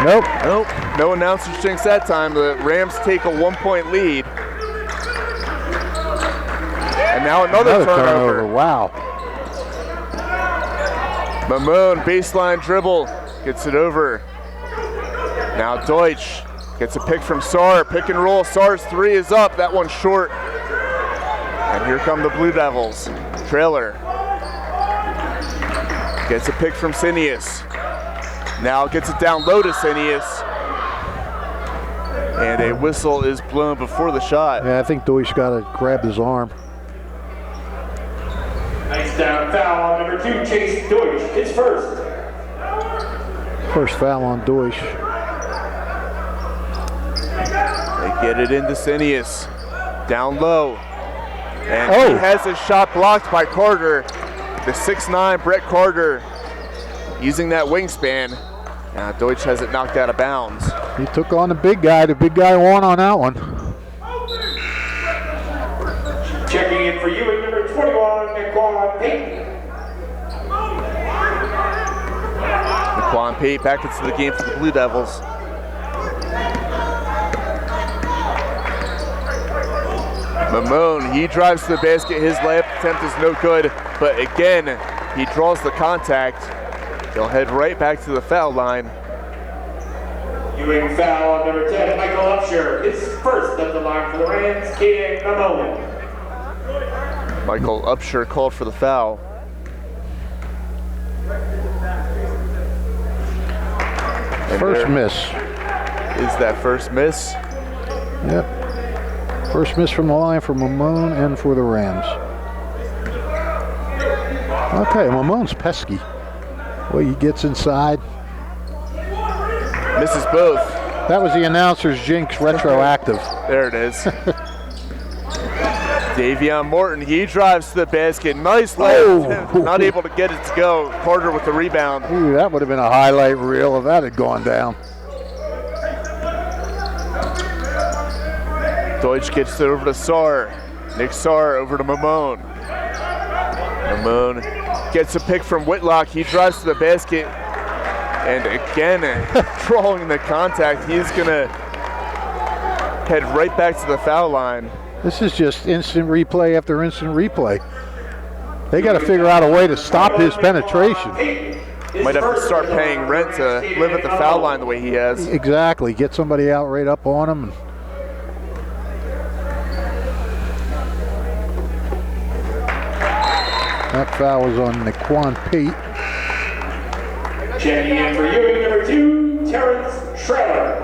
Nope. No announcers jinx that time. The Rams take a 1-point lead. And now another turnover. Wow. Mamone, baseline dribble, gets it over. Now Deutsch gets a pick from Saar. Pick and roll. Saar's 3 is up. That one's short. And here come the Blue Devils. Trailer gets a pick from Sinius. Now gets it down low to Sinius. And a whistle is blown before the shot. Yeah, I think Deutsch got to grab his arm. Hightstown foul on number 2, Chase Deutsch, his first. First foul on Deutsch. They get it into Sinius. Down low. And he has his shot blocked by Carter. The 6'9" Brett Carter using that wingspan. Now Deutsch has it knocked out of bounds. He took on the big guy. The big guy won on that one. Checking in for Ewing, number 21, Naquan Payton. Naquan Payton back into the game for the Blue Devils. Mamone, he drives to the basket. His layup attempt is no good, but again, he draws the contact. He'll head right back to the foul line. Ewing foul on number 10, Michael Upshur. His first at the line for the Rams, Kaden Mamone. Michael Upshur called for the foul. And First miss. Is that first miss? Yep. First miss from the line for Mamone and for the Rams. Okay, Mamone's pesky. Well, he gets inside. Misses both. That was the announcer's jinx retroactive. There it is. Davion Morton, he drives to the basket. Nice layup. Not able to get it to go. Carter with the rebound. Ooh, that would have been a highlight reel if that had gone down. Deutsch gets it over to Saar. Nick Saar over to Mamone. Mamone gets a pick from Whitlock. He drives to the basket. And again, drawing the contact. He's going to head right back to the foul line. This is just instant replay after instant replay. They got to figure out a way to stop his penetration. Might have to start paying rent to live at the foul line the way he has. Exactly. Get somebody out right up on him. That foul was on Naquan Pate. Checking in for Ewing, number 2, Terrence Schrader.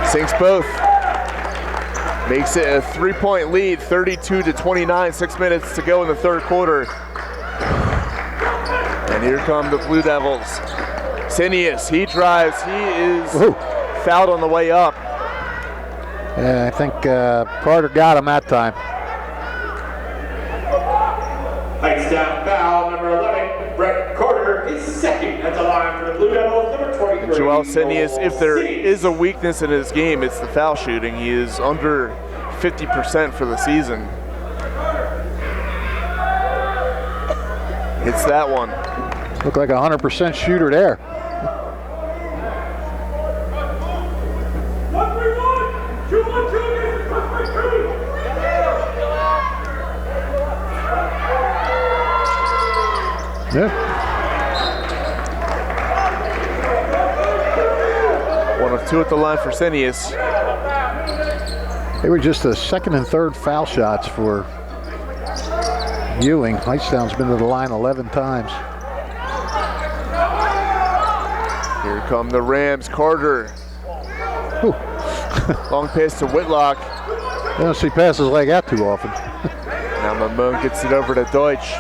Sinks both. Makes it a 3-point lead, 32-29, 6 minutes to go in the third quarter. And here come the Blue Devils. Sinius, he drives, he is fouled on the way up. Yeah, I think Carter got him that time. Hightstown foul, number 11, Brett Carter, his second at the line for the Blue Devils, number 23. Joel Sinius, if there is a weakness in his game, it's the foul shooting. He is under 50% for the season. Hits that one. Looked like a 100% shooter there. Yeah. 1 of 2 at the line for Sinius. They were just the second and third foul shots for Ewing. Hightstown's been to the line 11 times. Here come the Rams. Carter. Long pass to Whitlock. You don't see passes like that too often. Now Mamone gets it over to Deutsch.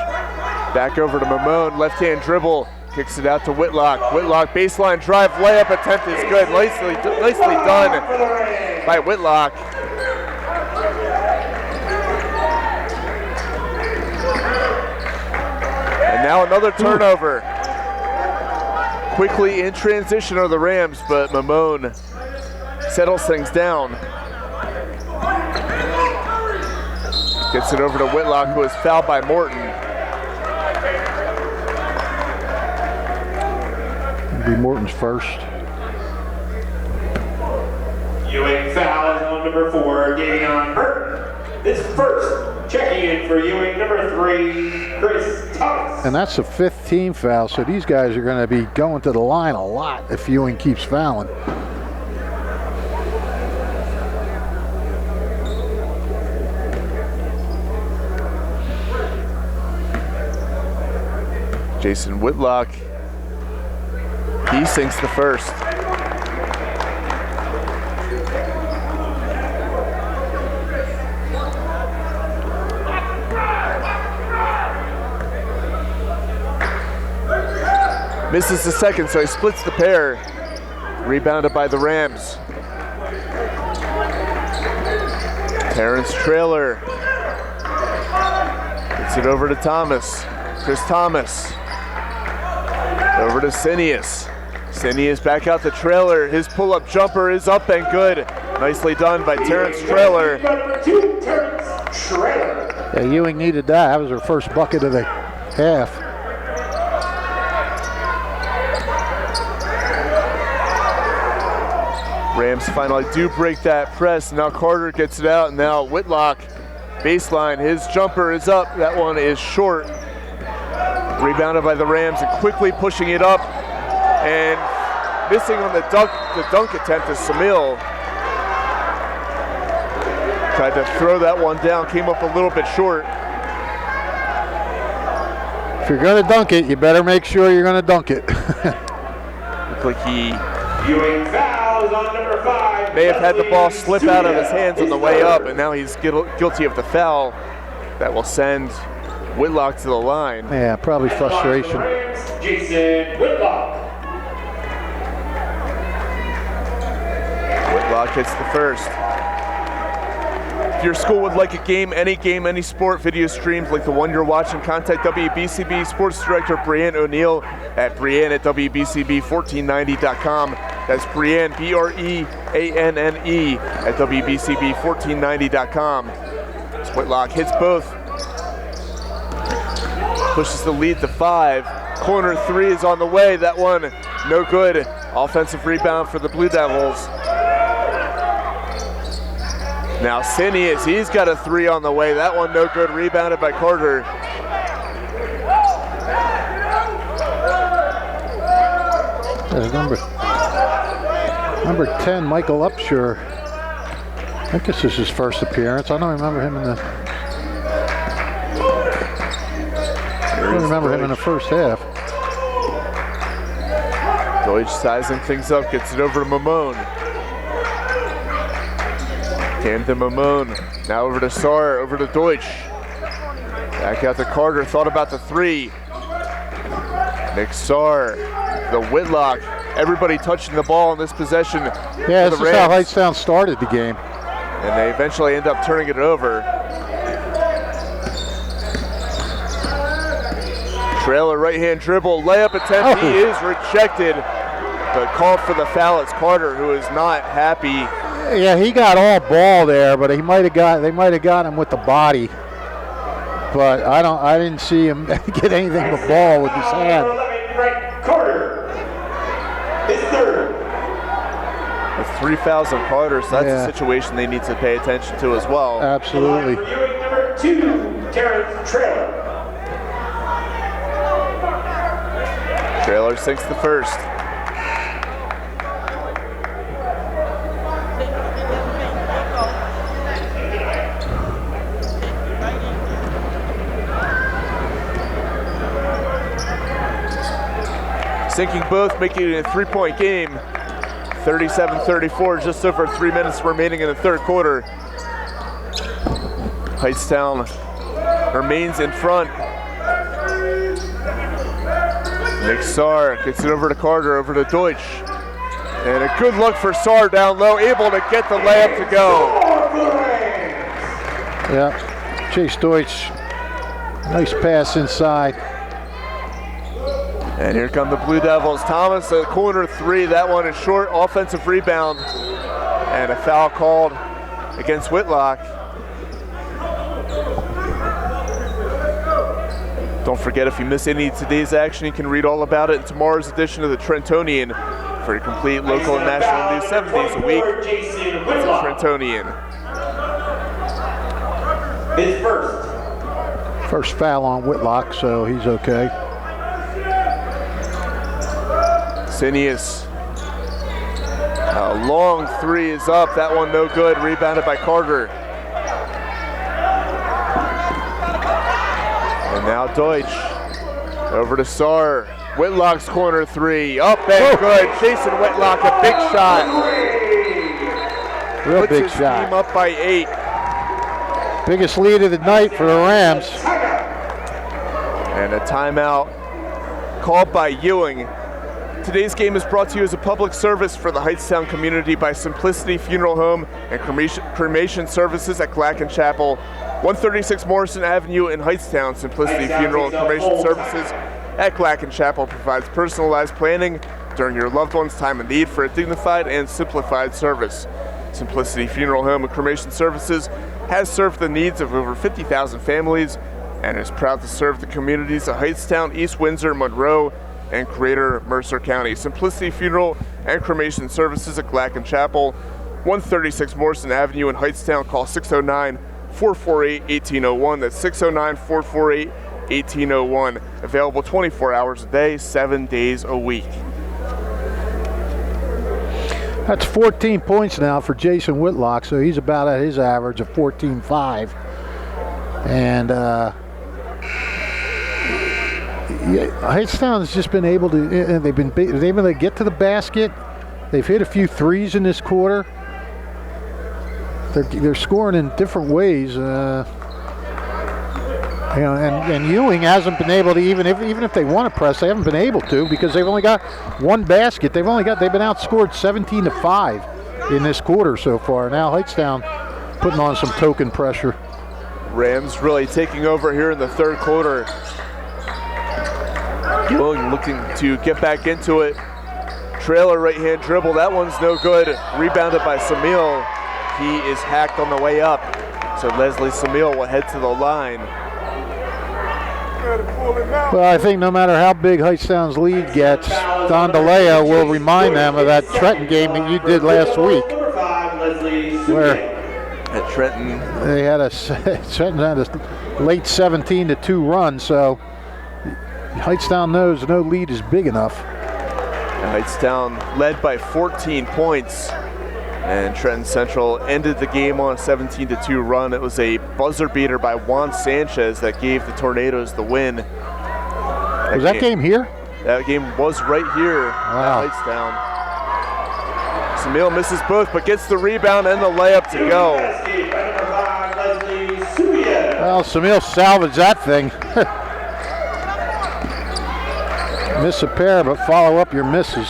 Back over to Mamone. Left-hand dribble. Kicks it out to Whitlock. Whitlock baseline drive. Layup attempt is good. Nicely done by Whitlock. And now another turnover. Quickly in transition are the Rams, but Mamone settles things down. Gets it over to Whitlock, who is fouled by Morton. It'll be Morton's first. Ewing foul is on number 4, Davion Burton. His first. Checking in for Ewing, number 3, Chris Thomas. And that's the 5th team foul, so these guys are going to be going to the line a lot if Ewing keeps fouling. Jason Whitlock, he sinks the first. Misses the second, so he splits the pair. Rebounded by the Rams. Terrence Trailer gets it over to Thomas. Chris Thomas. Over to Sinius. Sinius back out the Trailer. His pull-up jumper is up and good. Nicely done by Terrence Trailer. Number 2, Terrence Trailer. Yeah, Ewing needed that. That was her first bucket of the half. Rams finally do break that press. Now Carter gets it out. Now Whitlock, baseline. His jumper is up. That one is short. Rebounded by the Rams and quickly pushing it up. And missing on the dunk attempt is Samil. Tried to throw that one down. Came up a little bit short. If you're going to dunk it, you better make sure you're going to dunk it. Looked like he Ewing fouls on number 5. may have had the ball slip out of his hands on the way up, and now he's guilty of the foul. That will send Whitlock to the line. Yeah, probably frustration. Rams, Jason Whitlock. Whitlock hits the first. If your school would like a game, any sport video streams like the one you're watching, contact WBCB Sports Director Brianne O'Neill at brianne@WBCB1490.com. That's Brianne, BREANNE at WBCB1490.com. Whitlock hits both. Pushes the lead to 5. Corner 3 is on the way. That one, no good. Offensive rebound for the Blue Devils. Now Sinius, he's got a 3 on the way. That one no good, rebounded by Carter. There's number 10, Michael Upshur. I think this is his first appearance. I don't remember him in the first half. Deutsch sizing things up, gets it over to Mamone. Camden Mamone, now over to Saar, over to Deutsch. Back out to Carter, thought about the 3. Nick Saar, the Whitlock. Everybody touching the ball in this possession. Yeah, this is how Hightstown started the game. And they eventually end up turning it over. Trailer right-hand dribble, layup attempt, He is rejected. But called for the foul, it's Carter who is not happy. Yeah, he got all ball there, but they might have got him with the body. But I didn't see him get anything but ball with his hand. Carter, his 3rd. With 3 fouls on Carter, so that's a situation they need to pay attention to as well. Absolutely. Ewing number 2, Terrence Trailer. Trailer sinks the first. Sinking both, making it a 3-point game. 37-34, just over 3 minutes remaining in the third quarter. Hightstown remains in front. Nick Saar gets it over to Carter, over to Deutsch. And a good look for Saar down low, able to get the layup to go. Yeah, Chase Deutsch, nice pass inside. And here come the Blue Devils. Thomas, a corner 3. That one is short. Offensive rebound. And a foul called against Whitlock. Don't forget, if you miss any of today's action, you can read all about it in tomorrow's edition of the Trentonian. For your complete local and national news 7 days a week, it's the Trentonian. His first. First foul on Whitlock, so he's okay. Sinius. A long 3 is up. That one no good. Rebounded by Carter. And now Deutsch. Over to Saar. Whitlock's corner 3. Up and good. Jason Whitlock, a big shot. Real Puts big his shot. team up by 8. Biggest lead of the night for the Rams. And a timeout called by Ewing. Today's game is brought to you as a public service for the Hightstown community by Simplicity Funeral Home and Cremation Services at Glacken Chapel, 136 Morrison Avenue in Hightstown. Simplicity Funeral and Cremation Services at Glacken Chapel provides personalized planning during your loved one's time of need for a dignified and simplified service. Simplicity Funeral Home and Cremation Services has served the needs of over 50,000 families and is proud to serve the communities of Hightstown, East Windsor, Monroe, and Greater Mercer County. Simplicity Funeral and Cremation Services at Glacken Chapel, 136 Morrison Avenue in Hightstown. Call 609-448-1801. That's 609-448-1801. Available 24 hours a day, 7 days a week. That's 14 points now for Jason Whitlock, so he's about at his average of 14.5. And Hightstown has just been able to. They've been able to get to the basket. They've hit a few threes in this quarter. They're scoring in different ways. And Ewing hasn't been able to even if they want to press, they haven't been able to because they've only got one basket. They've been outscored 17-5 in this quarter so far. Now Hightstown putting on some token pressure. Rams really taking over here in the third quarter. Ewing looking to get back into it. Trailer right hand dribble. That one's no good. Rebounded by Samil. He is hacked on the way up. So Leslie Samil will head to the line. Well, I think no matter how big Hightstown's lead gets, Don DeLeo will remind them of that Trenton game that you did last week, where at Trenton they had Trenton had a late 17-2 run. So Hightstown knows no lead is big enough. Hightstown led by 14 points, and Trenton Central ended the game on a 17-2 run. It was a buzzer beater by Juan Sanchez that gave the Tornadoes the win. Was that game here? That game was right here at Hightstown. Samil misses both, but gets the rebound and the layup to go. Well, Samil salvaged that thing. Miss a pair, but follow up your misses.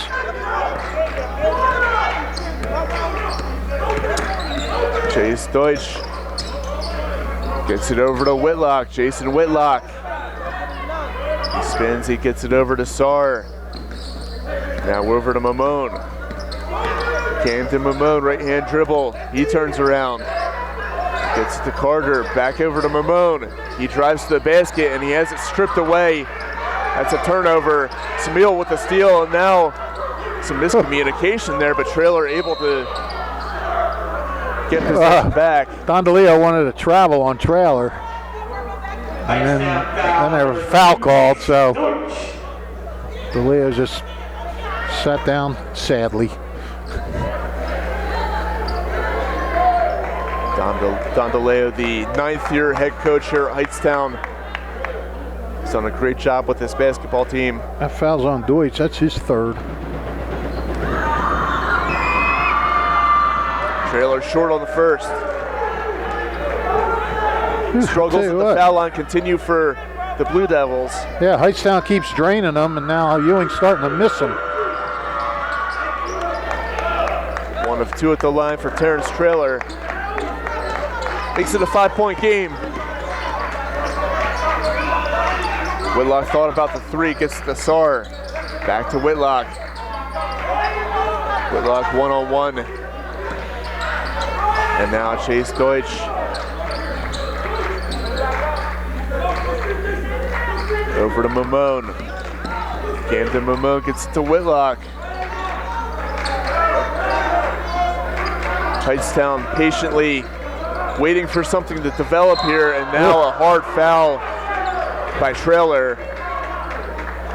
Chase Deutsch gets it over to Whitlock. Jason Whitlock. He spins, he gets it over to Sarr. Now over to Mamone. Camden Mamone, right hand dribble. He turns around. Gets it to Carter, back over to Mamone. He drives to the basket and he has it stripped away. That's a turnover. Samil with the steal, and now some miscommunication there, but Trailer able to get possession back. Don DeLeo wanted to travel on Trailer. And then there was a foul called, so DeLeo just sat down sadly. Don DeLeo, the 9th-year head coach here at Hightstown. He's done a great job with this basketball team. That foul's on Deutsch. That's his third. Trailer short on the first. Struggles at the foul line continue for the Blue Devils. Yeah, Hightstown keeps draining them, and now Ewing's starting to miss them. 1 of 2 at the line for Terrence Trailer. Makes it a 5-point game. Whitlock thought about the 3, gets to Sarr. Back to Whitlock. Whitlock one-on-one. And now Chase Deutsch. Over to Mamone. Camden Mamone gets it to Whitlock. Hightstown patiently waiting for something to develop here, and now a hard foul by Trailer.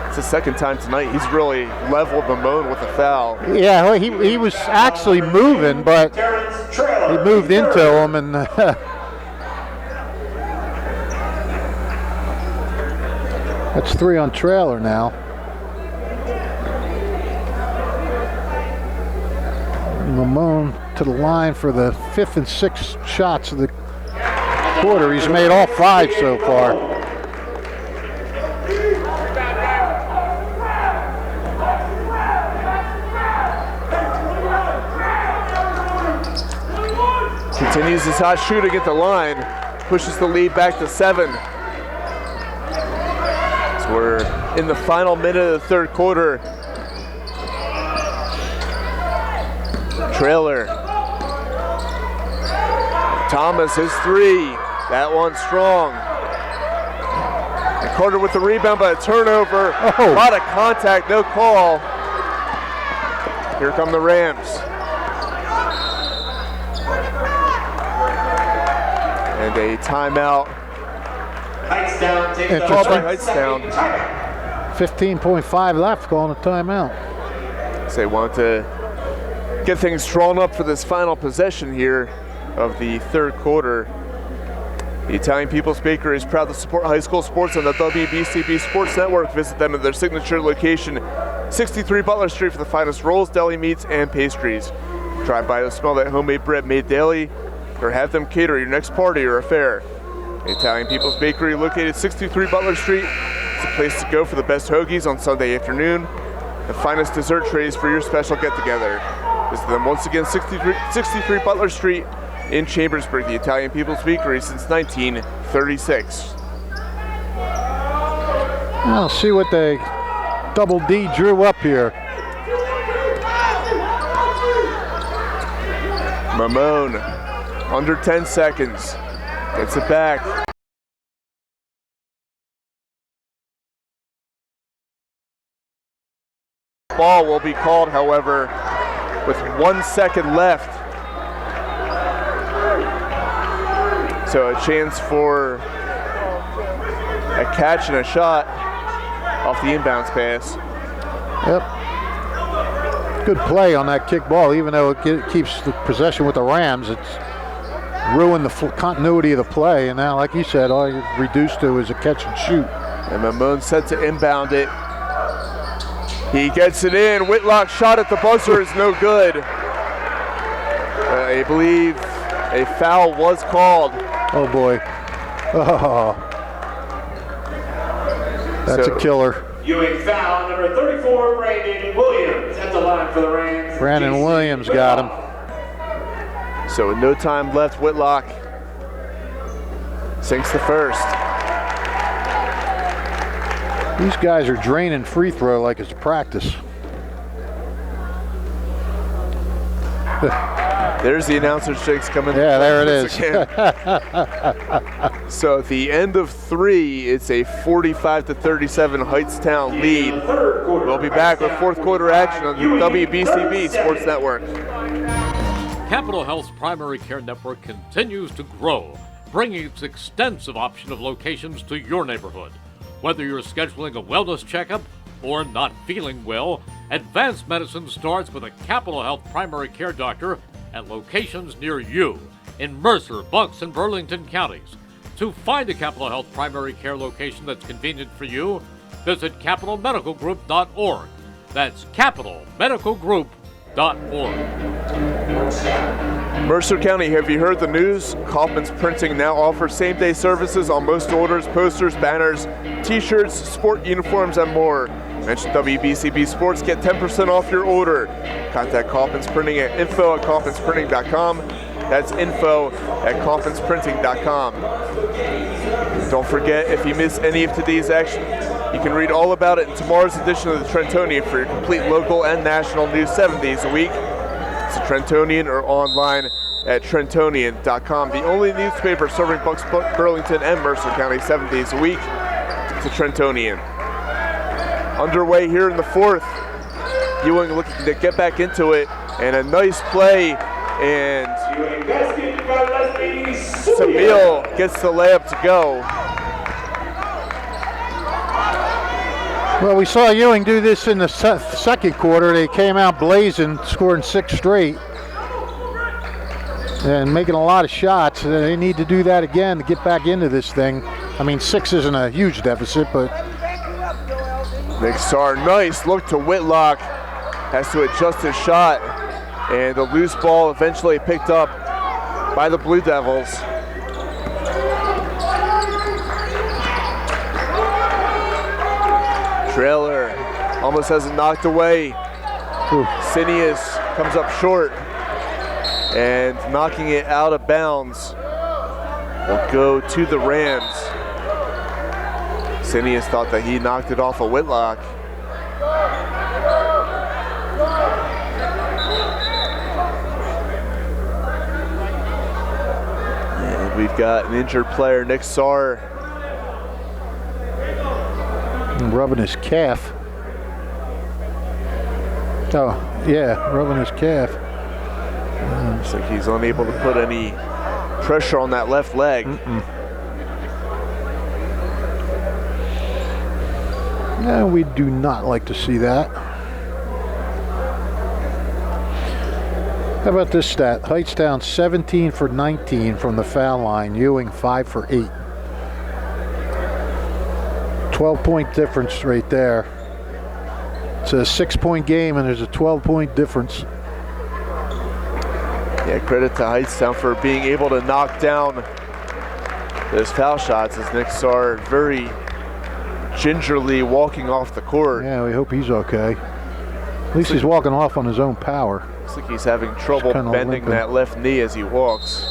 It's the second time tonight he's really leveled Mamone with a foul. Yeah, well, he was actually moving, but he moved into him, and that's 3 on Trailer now. Mamone to the line for the 5th and 6th shots of the quarter. He's made all 5 so far. Continues his hot shooting at the line. Pushes the lead back to 7. So we're in the final minute of the third quarter. Trailer. Thomas, his 3. That one's strong. And Carter with the rebound, but a turnover. A lot of contact, no call. Here come the Rams. And a timeout. Hightstown takes the Called by Hightstown. Hightstown. 15.5 left, calling a timeout. So they want to get things drawn up for this final possession here of the third quarter. The Italian People's Bakery is proud to support high school sports on the WBCB Sports Network. Visit them at their signature location, 63 Butler Street, for the finest rolls, deli meats, and pastries. Drive by to smell that homemade bread made daily, or have them cater your next party or affair. The Italian People's Bakery, located 63 Butler Street, is the place to go for the best hoagies on Sunday afternoon, the finest dessert trays for your special get-together. Visit them once again, 63 Butler Street in Chambersburg, the Italian People's Bakery since 1936. I'll see what the Double D drew up here. Mamone, under 10 seconds, gets it back. Ball will be called, however, with 1 second left. So a chance for a catch and a shot off the inbounds pass. Yep. Good play on that kick ball, even though it keeps the possession with the Rams. It's ruined the continuity of the play, and now, like you said, all you reduced to is a catch and shoot. And Mamone set to inbound it. He gets it in. Whitlock shot at the buzzer is no good. I believe a foul was called. Oh boy. Oh. That's a killer. Ewing foul, number 34, Brandon Williams at the line for the Rams. Brandon Williams got him. So with no time left, Whitlock sinks the first. These guys are draining free throw like it's practice. There's the announcer's jinx coming. Yeah, there it is. So at the end of 3, it's a 45-37 Hightstown lead. We'll be back with fourth quarter action on the WBCB Sports Network. Capital Health's primary care network continues to grow, bringing its extensive option of locations to your neighborhood. Whether you're scheduling a wellness checkup or not feeling well, advanced medicine starts with a Capital Health primary care doctor at locations near you in Mercer, Bucks, and Burlington counties. To find a Capital Health primary care location that's convenient for you, visit capitalmedicalgroup.org. That's capitalmedicalgroup.org. Mercer County, have you heard the news? Kaufman's Printing now offers same-day services on most orders, posters, banners, t-shirts, sport uniforms, and more. Mention WBCB Sports, get 10% off your order. Contact Kaufman's Printing at info@kaufmansprinting.com. That's info@kaufmansprinting.com. Don't forget, if you miss any of today's action, you can read all about it in tomorrow's edition of the Trentonian for your complete local and national news 7 days a week. It's the Trentonian or online at trentonian.com. The only newspaper serving Bucks, Burlington, and Mercer County 7 days a week. It's the Trentonian. Underway here in the fourth. Ewing looking to get back into it, and a nice play, and Samil gets the layup to go. Well, we saw Ewing do this in the second quarter. They came out blazing, scoring 6 straight, and making a lot of shots. They need to do that again to get back into this thing. I mean, 6 isn't a huge deficit, but... Nick Starr, nice look to Whitlock. Has to adjust his shot, and the loose ball eventually picked up by the Blue Devils. Trailer almost has it knocked away. Sinius comes up short, and knocking it out of bounds will go to the Rams. Sinius thought that he knocked it off of Whitlock. And we've got an injured player, Nick Sarr. Rubbing his calf. Oh, yeah, rubbing his calf. Looks like he's unable to put any pressure on that left leg. No, we do not like to see that. How about this stat? Hightstown 17 for 19 from the foul line. Ewing 5 for 8. 12-point difference right there. It's a 6-point game and there's a 12-point difference. Yeah, credit to Hightstown for being able to knock down those foul shots as Nick Sarr very gingerly walking off the court. Yeah, we hope he's okay. At least he's walking off on his own power. Looks like he's having trouble bending limping. that left knee as he walks.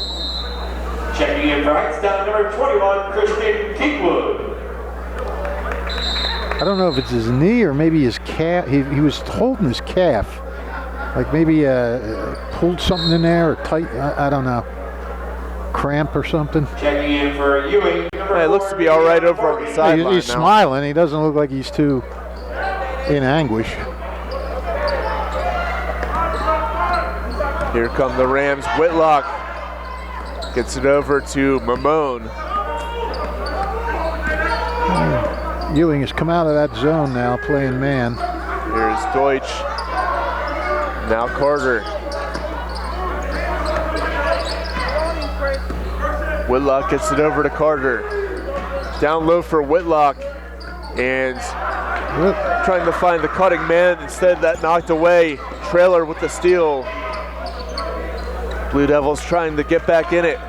Checking in for Hightstown, number 21, Christian Kingwood. I don't know if it's his knee or maybe his calf. He was holding his calf. Like maybe pulled something in there or tight. I don't know. Cramp or something. Checking in for Ewing, number It looks to be all right over on the sideline. He's now. smiling. He doesn't look like he's too in anguish. Here come the Rams. Whitlock gets it over to Mamone. Ewing has come out of that zone now, playing man. Here's Deutsch. Now Carter. Whitlock gets it over to Carter. Down low for Whitlock. And trying to find the cutting man. Instead, that knocked away. Trailer with the steal. Blue Devils trying to get back in it.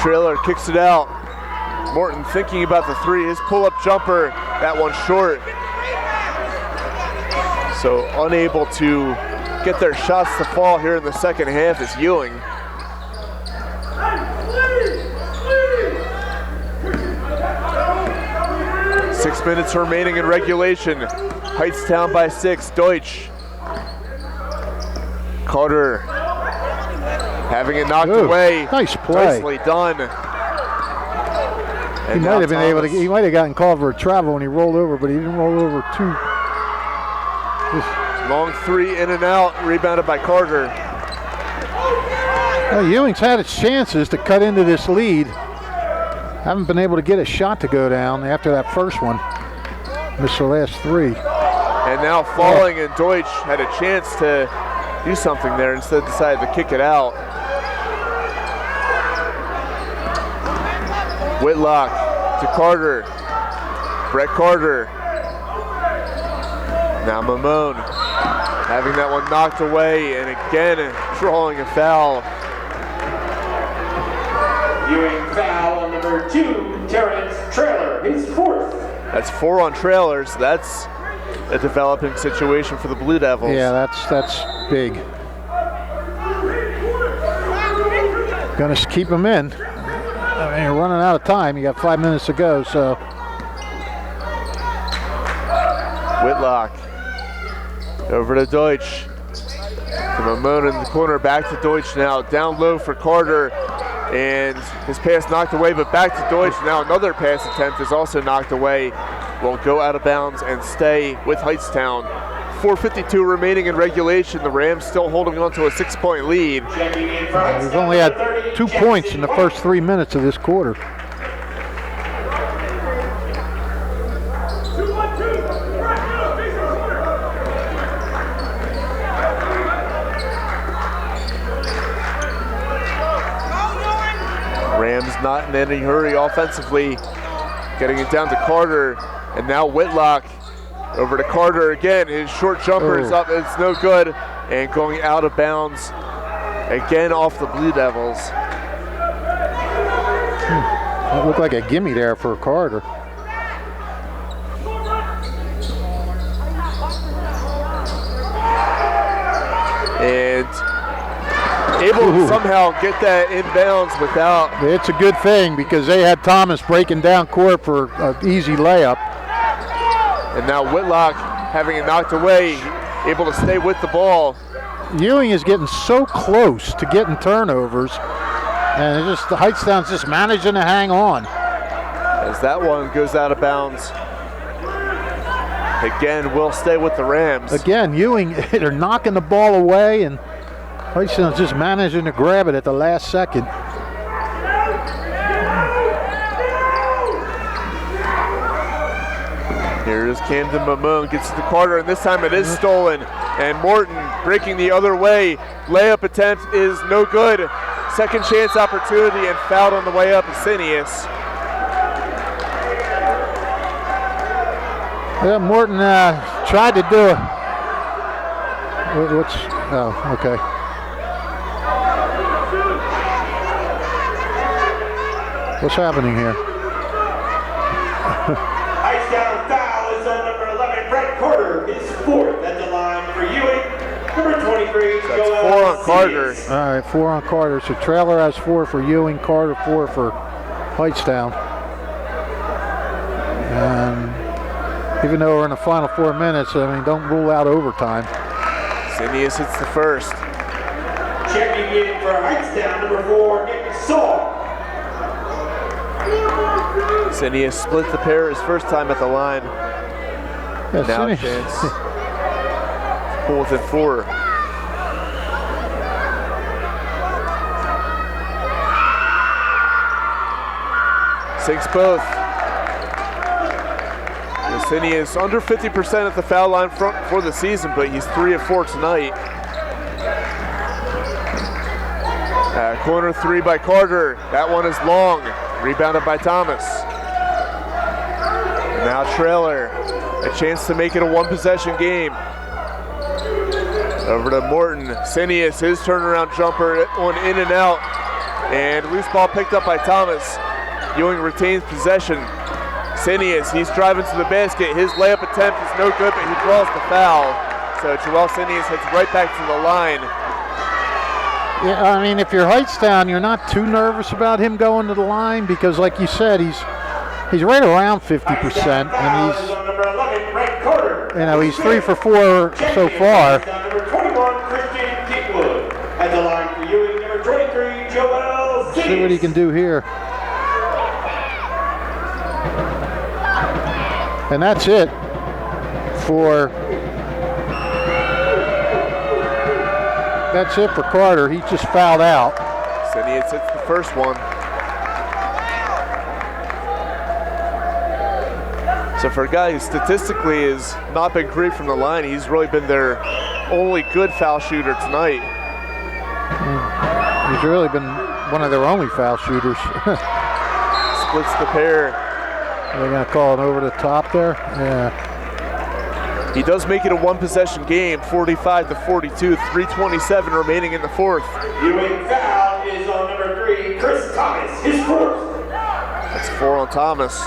Trailer kicks it out. Morton thinking about the three. His pull-up jumper, that one short. So unable to get their shots to fall here in the second half is Ewing. Six minutes remaining in regulation. Hightstown by 6. Deutsch. Carter having it knocked away. Nice play. Nicely done. He might have been able to. He might have gotten called for a travel when he rolled over, but he didn't roll over too. Long three in and out, rebounded by Carter. Well, Ewing's had its chances to cut into this lead. Haven't been able to get a shot to go down after that first one. Missed the last three. And now falling, and Deutsch had a chance to do something there, instead decided to kick it out. Whitlock to Carter. Brett Carter. Now Mamone having that one knocked away, and again drawing a foul. Ewing foul on number 2, Terrence Trailer, his 4th. That's 4 on Trailers. That's a developing situation for the Blue Devils. Yeah, that's big. Gonna keep him in. I mean, you're running out of time. You got 5 minutes to go, so. Whitlock over to Deutsch. To Mamone in the corner, back to Deutsch now. Down low for Carter, and his pass knocked away, but back to Deutsch. Now another pass attempt is also knocked away. Will go out of bounds and stay with Hightstown. 4:52 remaining in regulation. The Rams still holding on to a 6-point lead. We've only had 2 points in the first 3 minutes of this quarter. Rams not in any hurry offensively. Getting it down to Carter, and now Whitlock over to Carter again. His short jumper is up, it's no good, and going out of bounds again off the Blue Devils. That looked like a gimme there for Carter. and able to somehow get that inbounds without. It's a good thing because they had Thomas breaking down court for an easy layup. And now Whitlock, having it knocked away, able to stay with the ball. Ewing is getting so close to getting turnovers, and the Hightstown's just managing to hang on. As that one goes out of bounds. Again, we'll stay with the Rams. Again, Ewing, they're knocking the ball away, and Hightstown's just managing to grab it at the last second. Here's Camden Mamone, gets to the Carter, and this time it is stolen. And Morton breaking the other way. Layup attempt is no good. Second chance opportunity and fouled on the way up is Sinius. Yeah, Morton tried to do it. Oh, okay. What's happening here? Hightstown foul is on number 11, Brett Carter, his fourth at the line for Ewing. Number 23, That's 4 on Carter. All right, 4 on Carter. So Traylor has 4 for Ewing, Carter 4 for Hightstown. And even though we're in the final 4 minutes, I mean, don't rule out overtime. Sinius hits the first. Checking in for Hightstown, number 4, Nick Saul. Sinius split the pair his first time at the line. Yeah, Now a chance. Pull within 4. Sinks both. Sinius under 50% at the foul line for the season, but he's 3 of 4 tonight. Corner 3 by Carter. That one is long. Rebounded by Thomas. Now Traylor. A chance to make it a 1-possession game. Over to Morton. Sinius, his turnaround jumper on in and out. And loose ball picked up by Thomas. Ewing retains possession. Sinius, he's driving to the basket. His layup attempt is no good, but he draws the foul. So Joel Sinius heads right back to the line. Yeah, I mean, if you're Hightstown, you're not too nervous about him going to the line because, like you said, he's right around 50%, and he's 3 for 4 so far. Number 21, Christian Deepwood. At the line for Ewing, number 23, Joel Sinius. See what he can do here. And that's it for Carter. He just fouled out. Sinius hits the first one. So for a guy who statistically has not been great from the line, he's really been their only good foul shooter tonight. He's really been one of their only foul shooters. Splits the pair. They're going to call it over the top there? Yeah. He does make it a 1-possession game, 45-42, 3:27 remaining in the fourth. Ewing foul is on number 3, Chris Thomas, his fourth. That's 4 on Thomas.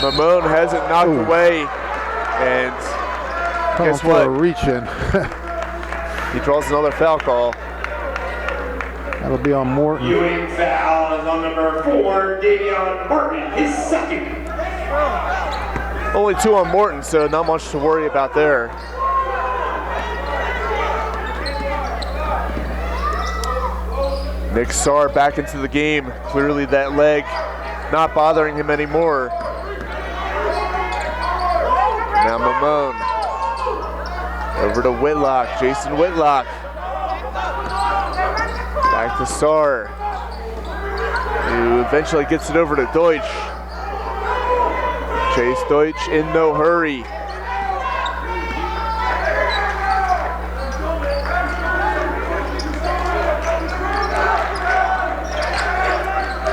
Mamone has it knocked away, and guess for what? A reach in. He draws another foul call. That'll be on Morton. Ewing foul is on number 4, Davion Martin, his second. Only 2 on Morton, so not much to worry about there. Nick Sarr back into the game. Clearly that leg not bothering him anymore. Now Mamone. Over to Whitlock, Jason Whitlock. Back to Sarr, who eventually gets it over to Deutsch. Chase Deutsch in no hurry.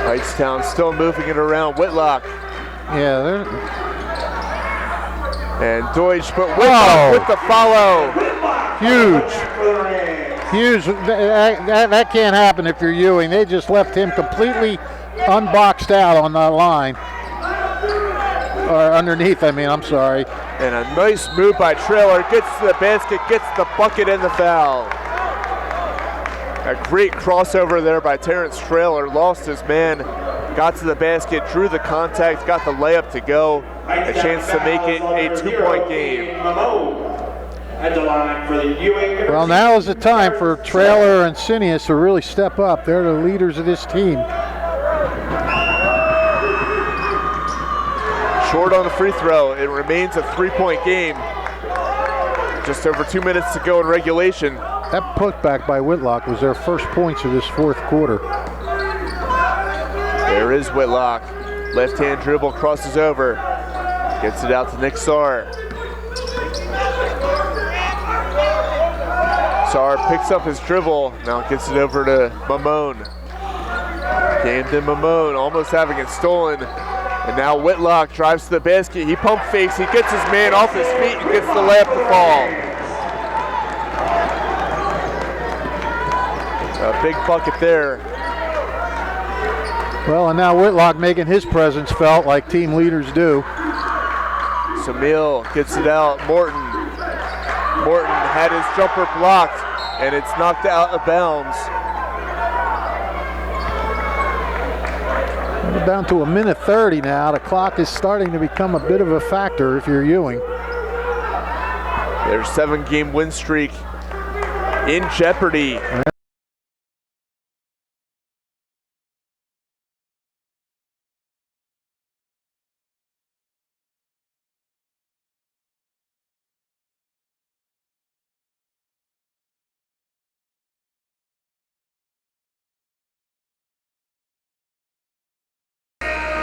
Hightstown still moving it around. Whitlock. Yeah, they're... And Deutsch, but Whitlock with the follow. Huge. Huge. That can't happen if you're Ewing. They just left him completely unboxed out on that line. or underneath, I'm sorry. And a nice move by Traylor. Gets to the basket, gets the bucket and the foul. A great crossover there by Terrence Traylor. Lost his man, got to the basket, drew the contact, got the layup to go. A chance to make it a 2-point game. At the line for the Ewing. Well, now is the time for Traylor and Sinius to really step up. They're the leaders of this team. Short on the free throw. It remains a 3-point game. Just over 2 minutes to go in regulation. That putback by Whitlock was their first points of this fourth quarter. There is Whitlock. Left-hand dribble, crosses over. Gets it out to Nick Saar. Saar picks up his dribble. Now gets it over to Mamone. Camden Mamone almost having it stolen. And now Whitlock drives to the basket. He pump fakes. He gets his man off his feet and gets the layup to fall. A big bucket there. Well, and now Whitlock making his presence felt like team leaders do. Samil gets it out. Morton had his jumper blocked, and it's knocked out of bounds. We're down to 1:30 now. The clock is starting to become a bit of a factor if you're Ewing. Their 7-game win streak in jeopardy.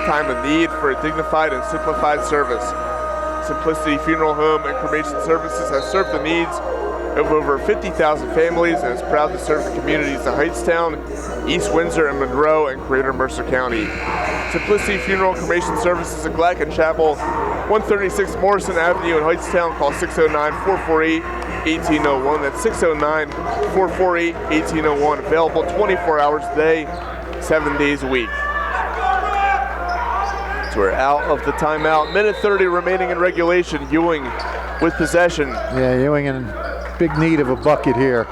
Time of need for a dignified and simplified service. Simplicity Funeral Home and Cremation Services has served the needs of over 50,000 families and is proud to serve the communities of Hightstown, East Windsor and Monroe, and Greater Mercer County. Simplicity Funeral and Cremation Services in Glacken Chapel, 136 Morrison Avenue in Hightstown. Call 609-448-1801. That's 609-448-1801. Available 24 hours a day, 7 days a week. So we're out of the timeout. 1:30 remaining in regulation. Ewing with possession. Yeah, Ewing in big need of a bucket here.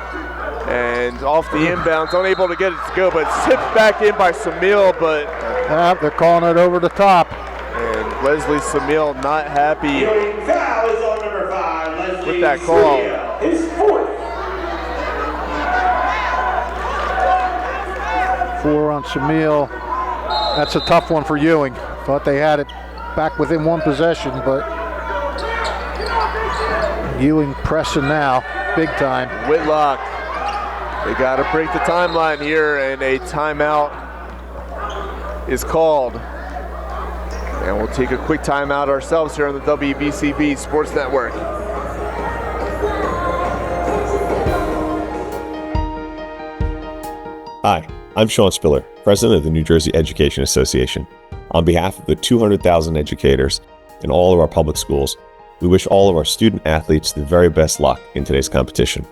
And off the inbounds, unable to get it to go, but tipped back in by Samil, but... They're calling it over the top. And Leslie Samil not happy Ewing foul is on number 5. Leslie with that call. His 4th. 4 on Samil. That's a tough one for Ewing. Thought they had it back within one possession, but Ewing pressing now, big time. Whitlock, they got to break the timeline here, and a timeout is called. And we'll take a quick timeout ourselves here on the WBCB Sports Network. Hi, I'm Sean Spiller, President of the New Jersey Education Association. On behalf of the 200,000 educators in all of our public schools, we wish all of our student athletes the very best luck in today's competition.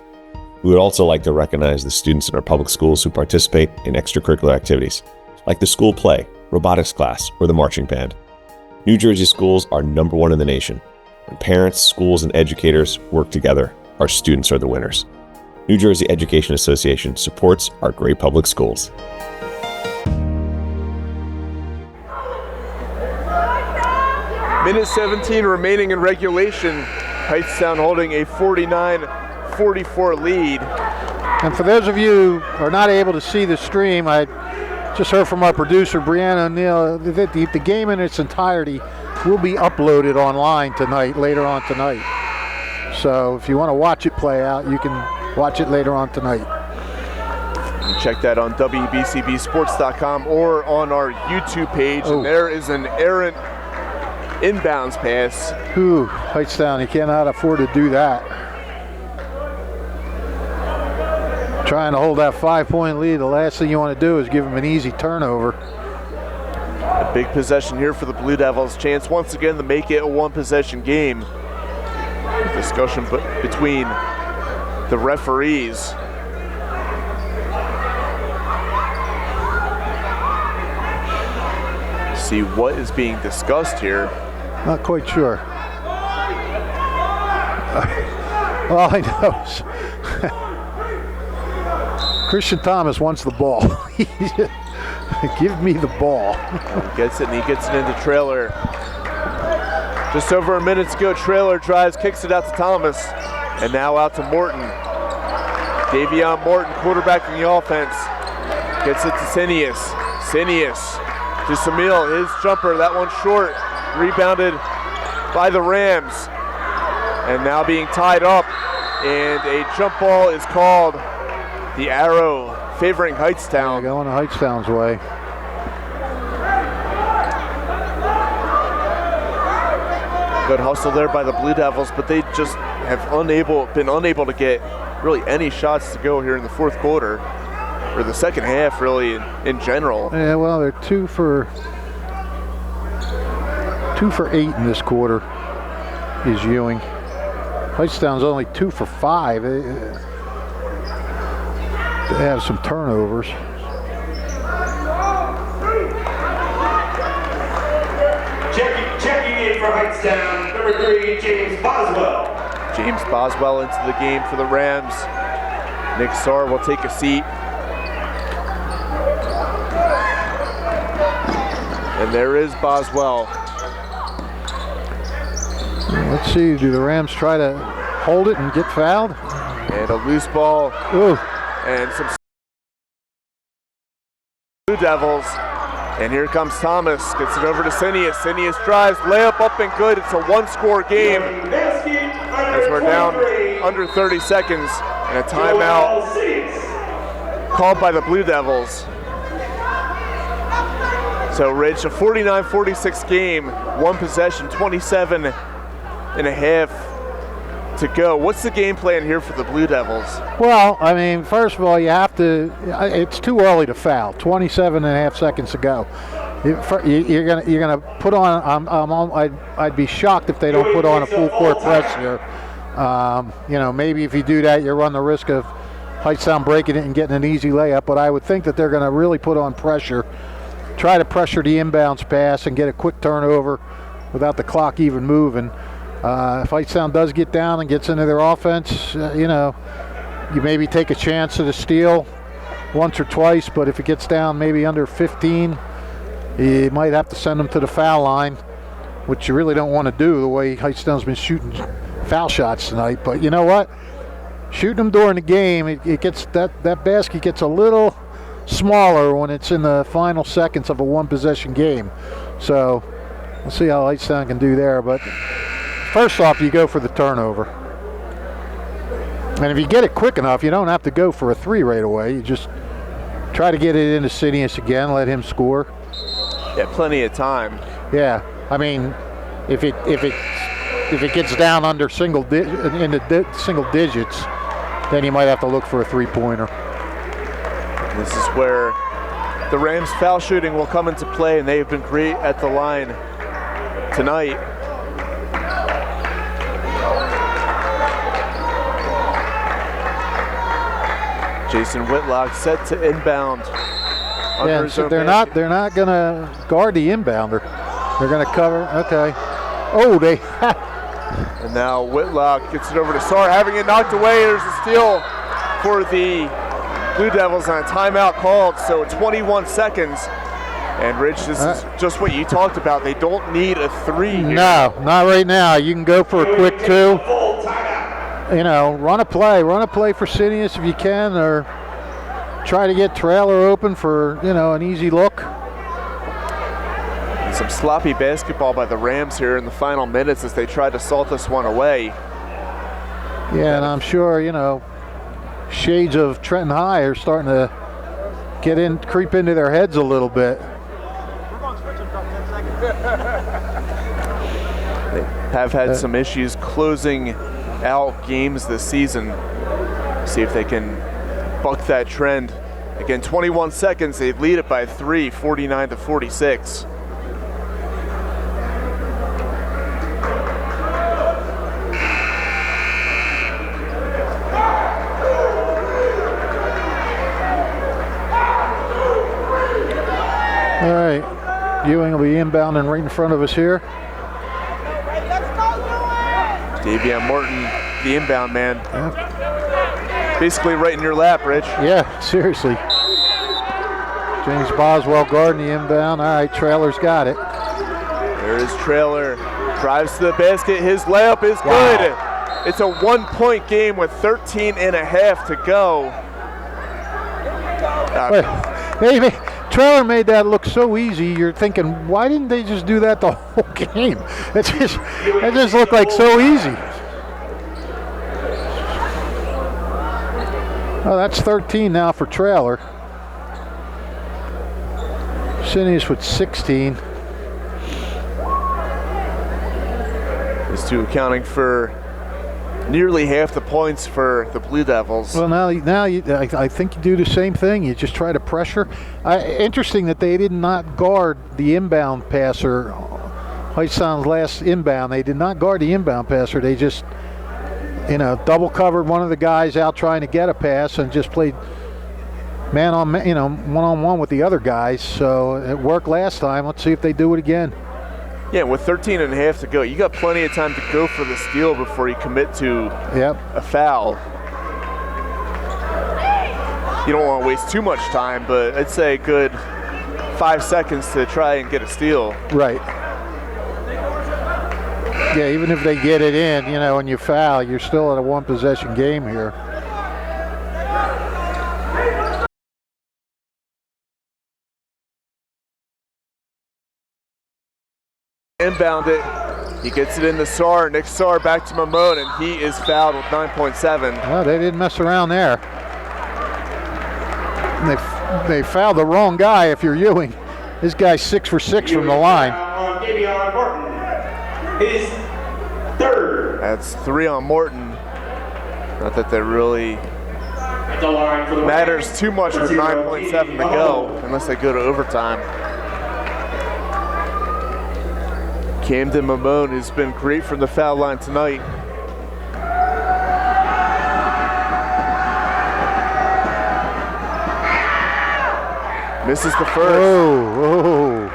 We would also like to recognize the students in our public schools who participate in extracurricular activities, like the school play, robotics class, or the marching band. New Jersey schools are #1 in the nation. When parents, schools, and educators work together, our students are the winners. New Jersey Education Association supports our great public schools. Minute 17 remaining in regulation. Hightstown holding a 49-44 lead. And for those of you who are not able to see the stream, I just heard from our producer, Brianna O'Neill, that the game in its entirety will be uploaded online tonight, later on tonight. So if you want to watch it play out, you can watch it later on tonight. You can check that on WBCBsports.com or on our YouTube page. Oh. And there is an errant inbounds pass. Ooh, Hightstown, you cannot afford to do that. Trying to hold that 5-point lead, the last thing you want to do is give them an easy turnover. A big possession here for the Blue Devils. Chance once again to make it a 1-possession game. Discussion between the referees. See what is being discussed here. Not quite sure. All I know is Christian Thomas wants the ball. Give me the ball. He gets it, and he gets it into Trailer. Just over a minute to go. Trailer drives, kicks it out to Thomas, and now out to Morton. Davion Morton, quarterbacking the offense, gets it to Sinius. Sinius to Samil, his jumper, that one short, rebounded by the Rams, and now being tied up, and a jump ball is called. The arrow favoring Hightstown. Going to Hightstown's way. Good hustle there by the Blue Devils, but they just have been unable to get really any shots to go here in the fourth quarter, or the second half really in general. Yeah, well, they're 2 for 8 in this quarter is Ewing. Hightstown's only 2 for 5. They have some turnovers. Checking in for Hightstown, number 3, James Boswell. James Boswell into the game for the Rams. Nick Sarr will take a seat. And there is Boswell. Let's see, do the Rams try to hold it and get fouled? And a loose ball. Ooh. And some Blue Devils. And here comes Thomas. Gets it over to Sinius. Sinius drives, layup up and good. It's a one-score game. As we're down under 30 seconds. And a timeout called by the Blue Devils. So Rich, a 49-46 game, one possession, 27 and a half to go. What's the game plan here for the Blue Devils? Well, I mean, first of all, you have to, it's too early to foul, 27 and a half seconds to go. You're gonna put on, I'd be shocked if they don't put on a full court press here. You know, maybe if you do that, you run the risk of Hightstown breaking it and getting an easy layup, but I would think that they're gonna really put on pressure, try to pressure the inbounds pass and get a quick turnover without the clock even moving. If Hightstown does get down and gets into their offense, you know, you maybe take a chance at a steal once or twice, but if it gets down maybe under 15, you might have to send them to the foul line, which you really don't want to do the way Hightstown's been shooting foul shots tonight. But you know what? Shooting them during the game, it gets that basket gets a little smaller when it's in the final seconds of a one-possession game. So we'll see how Hightstown can do there. But first off, you go for the turnover. And if you get it quick enough, you don't have to go for a 3 right away. You just try to get it into Sinius again, let him score. Yeah, plenty of time. Yeah, I mean, if it gets down under single digits, then you might have to look for a 3-pointer. This is where the Rams' foul shooting will come into play, and they have been great at the line tonight. Jason Whitlock set to inbound. Yeah, so they're not gonna guard the inbounder. They're gonna cover. Okay. Oh, they. And now Whitlock gets it over to Sarr, having it knocked away. There's a steal for the Blue Devils on a timeout called. So 21 seconds. And Rich, this is just what you talked about. They don't need a 3 here. No, not right now. You can go for a quick 2. You know, run a play for Sinius if you can, or try to get Trailer open for, you know, an easy look. And some sloppy basketball by the Rams here in the final minutes as they try to salt this one away. Yeah, and I'm sure, you know, shades of Trenton High are starting to creep into their heads a little bit. They have had some issues closing out games this season. See if they can buck that trend. Again, 21 seconds, they lead it by 3, 49-46. All right, Ewing will be inbounding right in front of us here. Davion Morton, the inbound man. Yeah. Basically right in your lap, Rich. Yeah, seriously. James Boswell guarding the inbound. All right, Trailer's got it. There is Trailer. Drives to the basket. His layup is good. It's a 1-point game with 13 and a half to go. Trailer made that look so easy. You're thinking, why didn't they just do that the whole game? It just looked like so easy. Oh, that's 13 now for Trailer. Sinius with 16. These two accounting for nearly half the points for the Blue Devils. Well, I think you do the same thing. You just try to pressure. Interesting that they did not guard the inbound passer. Hightstown's last inbound, they did not guard the inbound passer. They just, double covered one of the guys out trying to get a pass and just played man on man, one-on-one with the other guys. So it worked last time. Let's see if they do it again. Yeah, with 13 and a half to go, you got plenty of time to go for the steal before you commit to a foul. You don't want to waste too much time, but I'd say a good 5 seconds to try and get a steal. Right. Yeah, even if they get it in, and you foul, you're still at a one-possession game here. Inbound it. He gets it in the Sar. Nick Sar back to Mamone, and he is fouled with 9.7. Well, they didn't mess around there. They fouled the wrong guy if you're Ewing. This guy's 6 for 6 from the line. Davion Morton, his third. That's 3 on Morton. Not that that really matters too much with 9.7 to go, unless they go to overtime. Camden Mamone, who's been great from the foul line tonight. Misses the first. Whoa.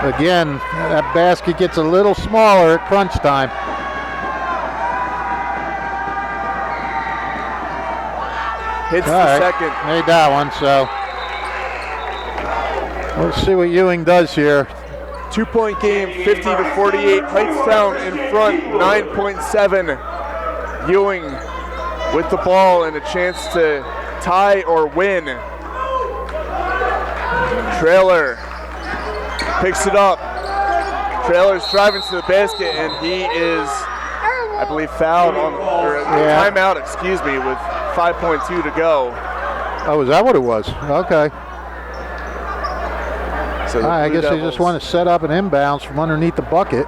Again, that basket gets a little smaller at crunch time. Hits the second. Made that one, so let's see what Ewing does here. 2-point game, 50-48. Hightstown in front, 9.7. Ewing with the ball and a chance to tie or win. Trailer picks it up. Trailer's driving to the basket, and he is, I believe, fouled on timeout, with 5.2 to go. Oh, is that what it was? Okay. So I guess they just want to set up an inbounds from underneath the bucket.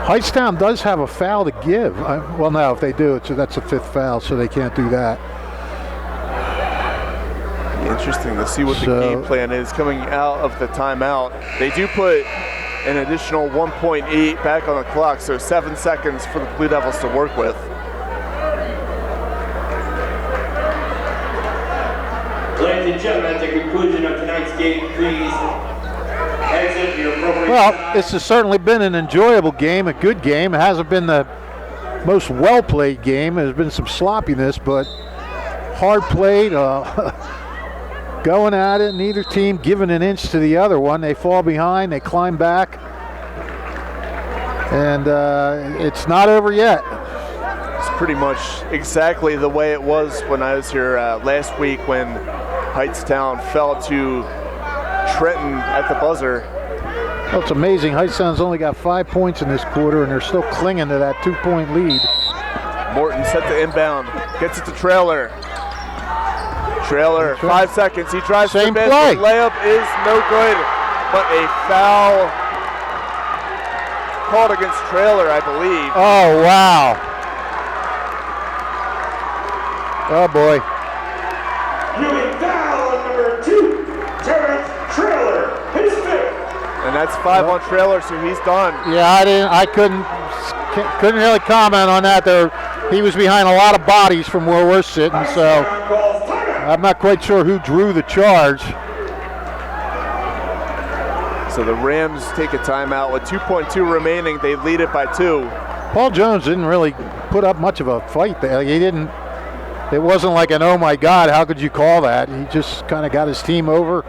Hightstown does have a foul to give. Well, no, if they do, that's a 5th foul, so they can't do that. Interesting to see what the game plan is coming out of the timeout. They do put an additional 1.8 back on the clock, so 7 seconds for the Blue Devils to work with. Ladies and gentlemen, at the conclusion of tonight's game, please exit your appropriate. Well, this has certainly been an enjoyable game, a good game. It hasn't been the most well-played game. There's been some sloppiness, but hard played. Going at it, neither team giving an inch to the other one. They fall behind, they climb back, and it's not over yet. It's pretty much exactly the way it was when I was here last week when Hightstown fell to Trenton at the buzzer. Well, it's amazing. Hightstown's only got 5 points in this quarter, and they're still clinging to that 2-point lead. Morton set the inbound, gets it to Trailer. Trailer, 5 seconds. He drives to the basket. Layup is no good, but a foul called against Trailer, I believe. Oh, wow. Oh, boy. Ewing foul on number 2, Terrence Trailer, his 5th. And that's 5 on Trailer, so he's done. Yeah, I couldn't really comment on that. He was behind a lot of bodies from where we're sitting, so I'm not quite sure who drew the charge. So the Rams take a timeout with 2.2 remaining. They lead it by 2. Paul Jones didn't really put up much of a fight there. He didn't. It wasn't like an, oh my God, how could you call that? He just kind of got his team over.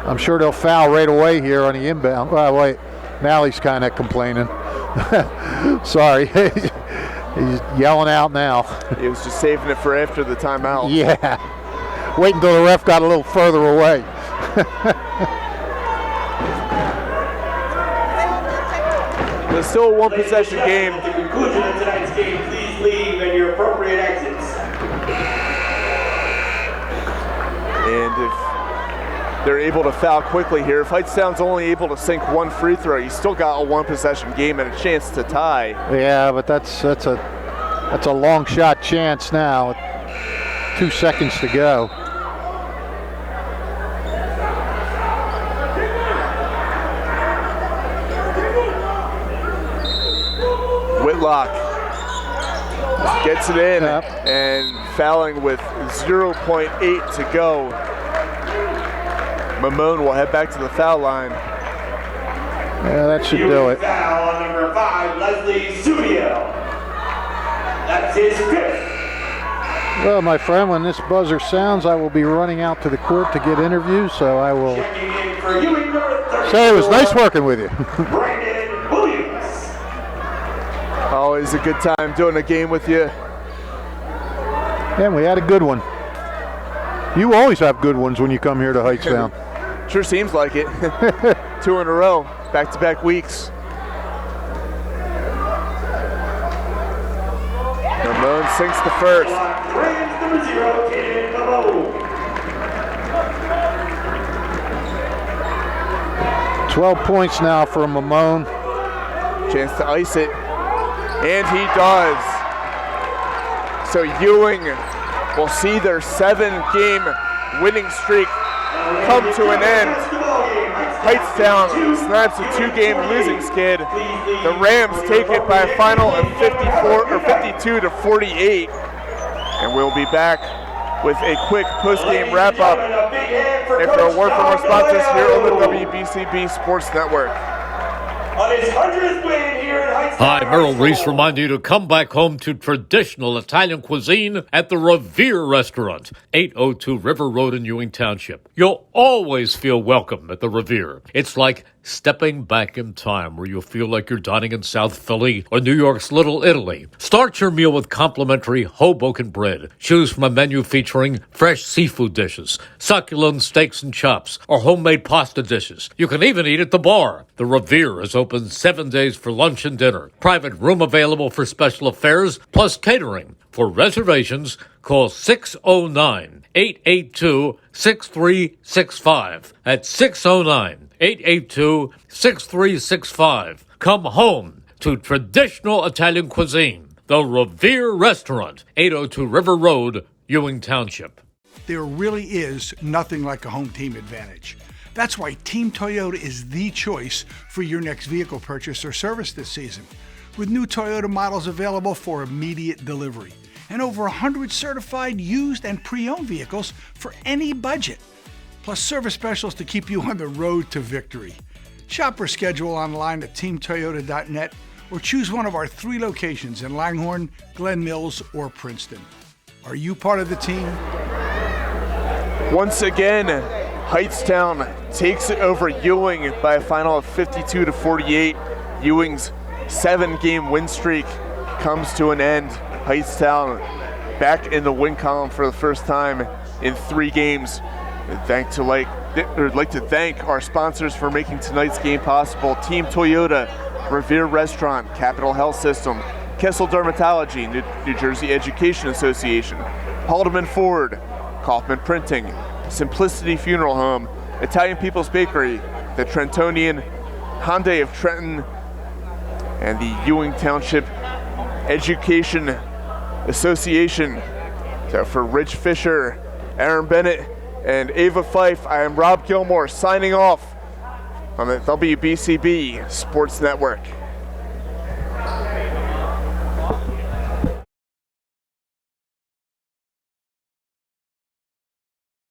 I'm sure they'll foul right away here on the inbound. Well, wait, now he's kind of complaining. Sorry, he's yelling out now. He was just saving it for after the timeout. Yeah, wait until the ref got a little further away. There's still a one-possession game. At the conclusion of tonight's game, please leave at your appropriate exits. And if they're able to foul quickly here, if Hightstown's only able to sink one free throw, you still got a one-possession game and a chance to tie. Yeah, but that's a long shot chance now. 2 seconds to go. Whitlock gets it in and fouling with 0.8 to go. Mamone will head back to the foul line. Yeah, that should do it. Foul on number 5, Leslie Subiel. That's his 5th. Well, my friend, when this buzzer sounds, I will be running out to the court to get interviews, so I will say it was nice working with you. Brandon Williams. Always a good time doing a game with you. Yeah, we had a good one. You always have good ones when you come here to Hightstown. Sure seems like it. 2 in a row, back-to-back weeks. Mamone sinks the first. Rams number 0, Caden Mamone. 12 points now for Mamone. Chance to ice it, and he does. So Ewing will see their 7-game winning streak come to an end. Hightstown snaps a 2-game losing skid. The Rams take it by a final of 52 to 48. And we'll be back with a quick post-game wrap-up after a word from our sponsors here on the WBCB Sports Network. On his 100th win here in Hightstown. Hi, Merrill Reese reminding you to come back home to traditional Italian cuisine at the Revere Restaurant, 802 River Road in Ewing Township. You'll always feel welcome at the Revere. It's like stepping back in time where you'll feel like you're dining in South Philly or New York's Little Italy. Start your meal with complimentary Hoboken bread. Choose from a menu featuring fresh seafood dishes, succulent steaks and chops, or homemade pasta dishes. You can even eat at the bar. The Revere is open 7 days for lunch and dinner. Private room available for special affairs, plus catering. For reservations, call 609-882-6365. That's 609-882-6365. Come home to traditional Italian cuisine. The Revere Restaurant, 802 River Road, Ewing Township. There really is nothing like a home team advantage. That's why Team Toyota is the choice for your next vehicle purchase or service this season. With new Toyota models available for immediate delivery and over 100 certified used and pre-owned vehicles for any budget. Plus service specials to keep you on the road to victory. Shop or schedule online at teamtoyota.net or choose one of our 3 locations in Langhorne, Glen Mills, or Princeton. Are you part of the team? Once again, Hightstown takes it over Ewing by a final of 52 to 48. Ewing's 7-game win streak comes to an end. Hightstown back in the win column for the first time in 3 games. I'd like to thank our sponsors for making tonight's game possible. Team Toyota, Revere Restaurant, Capital Health System, Kessel Dermatology, New Jersey Education Association, Haldeman Ford, Kaufman Printing, Simplicity Funeral Home, Italian People's Bakery, the Trentonian, Hyundai of Trenton, and the Ewing Township Education Association. So for Rich Fisher, Aaron Bennett, and Ava Fife, I am Rob Gilmore signing off on the WBCB Sports Network.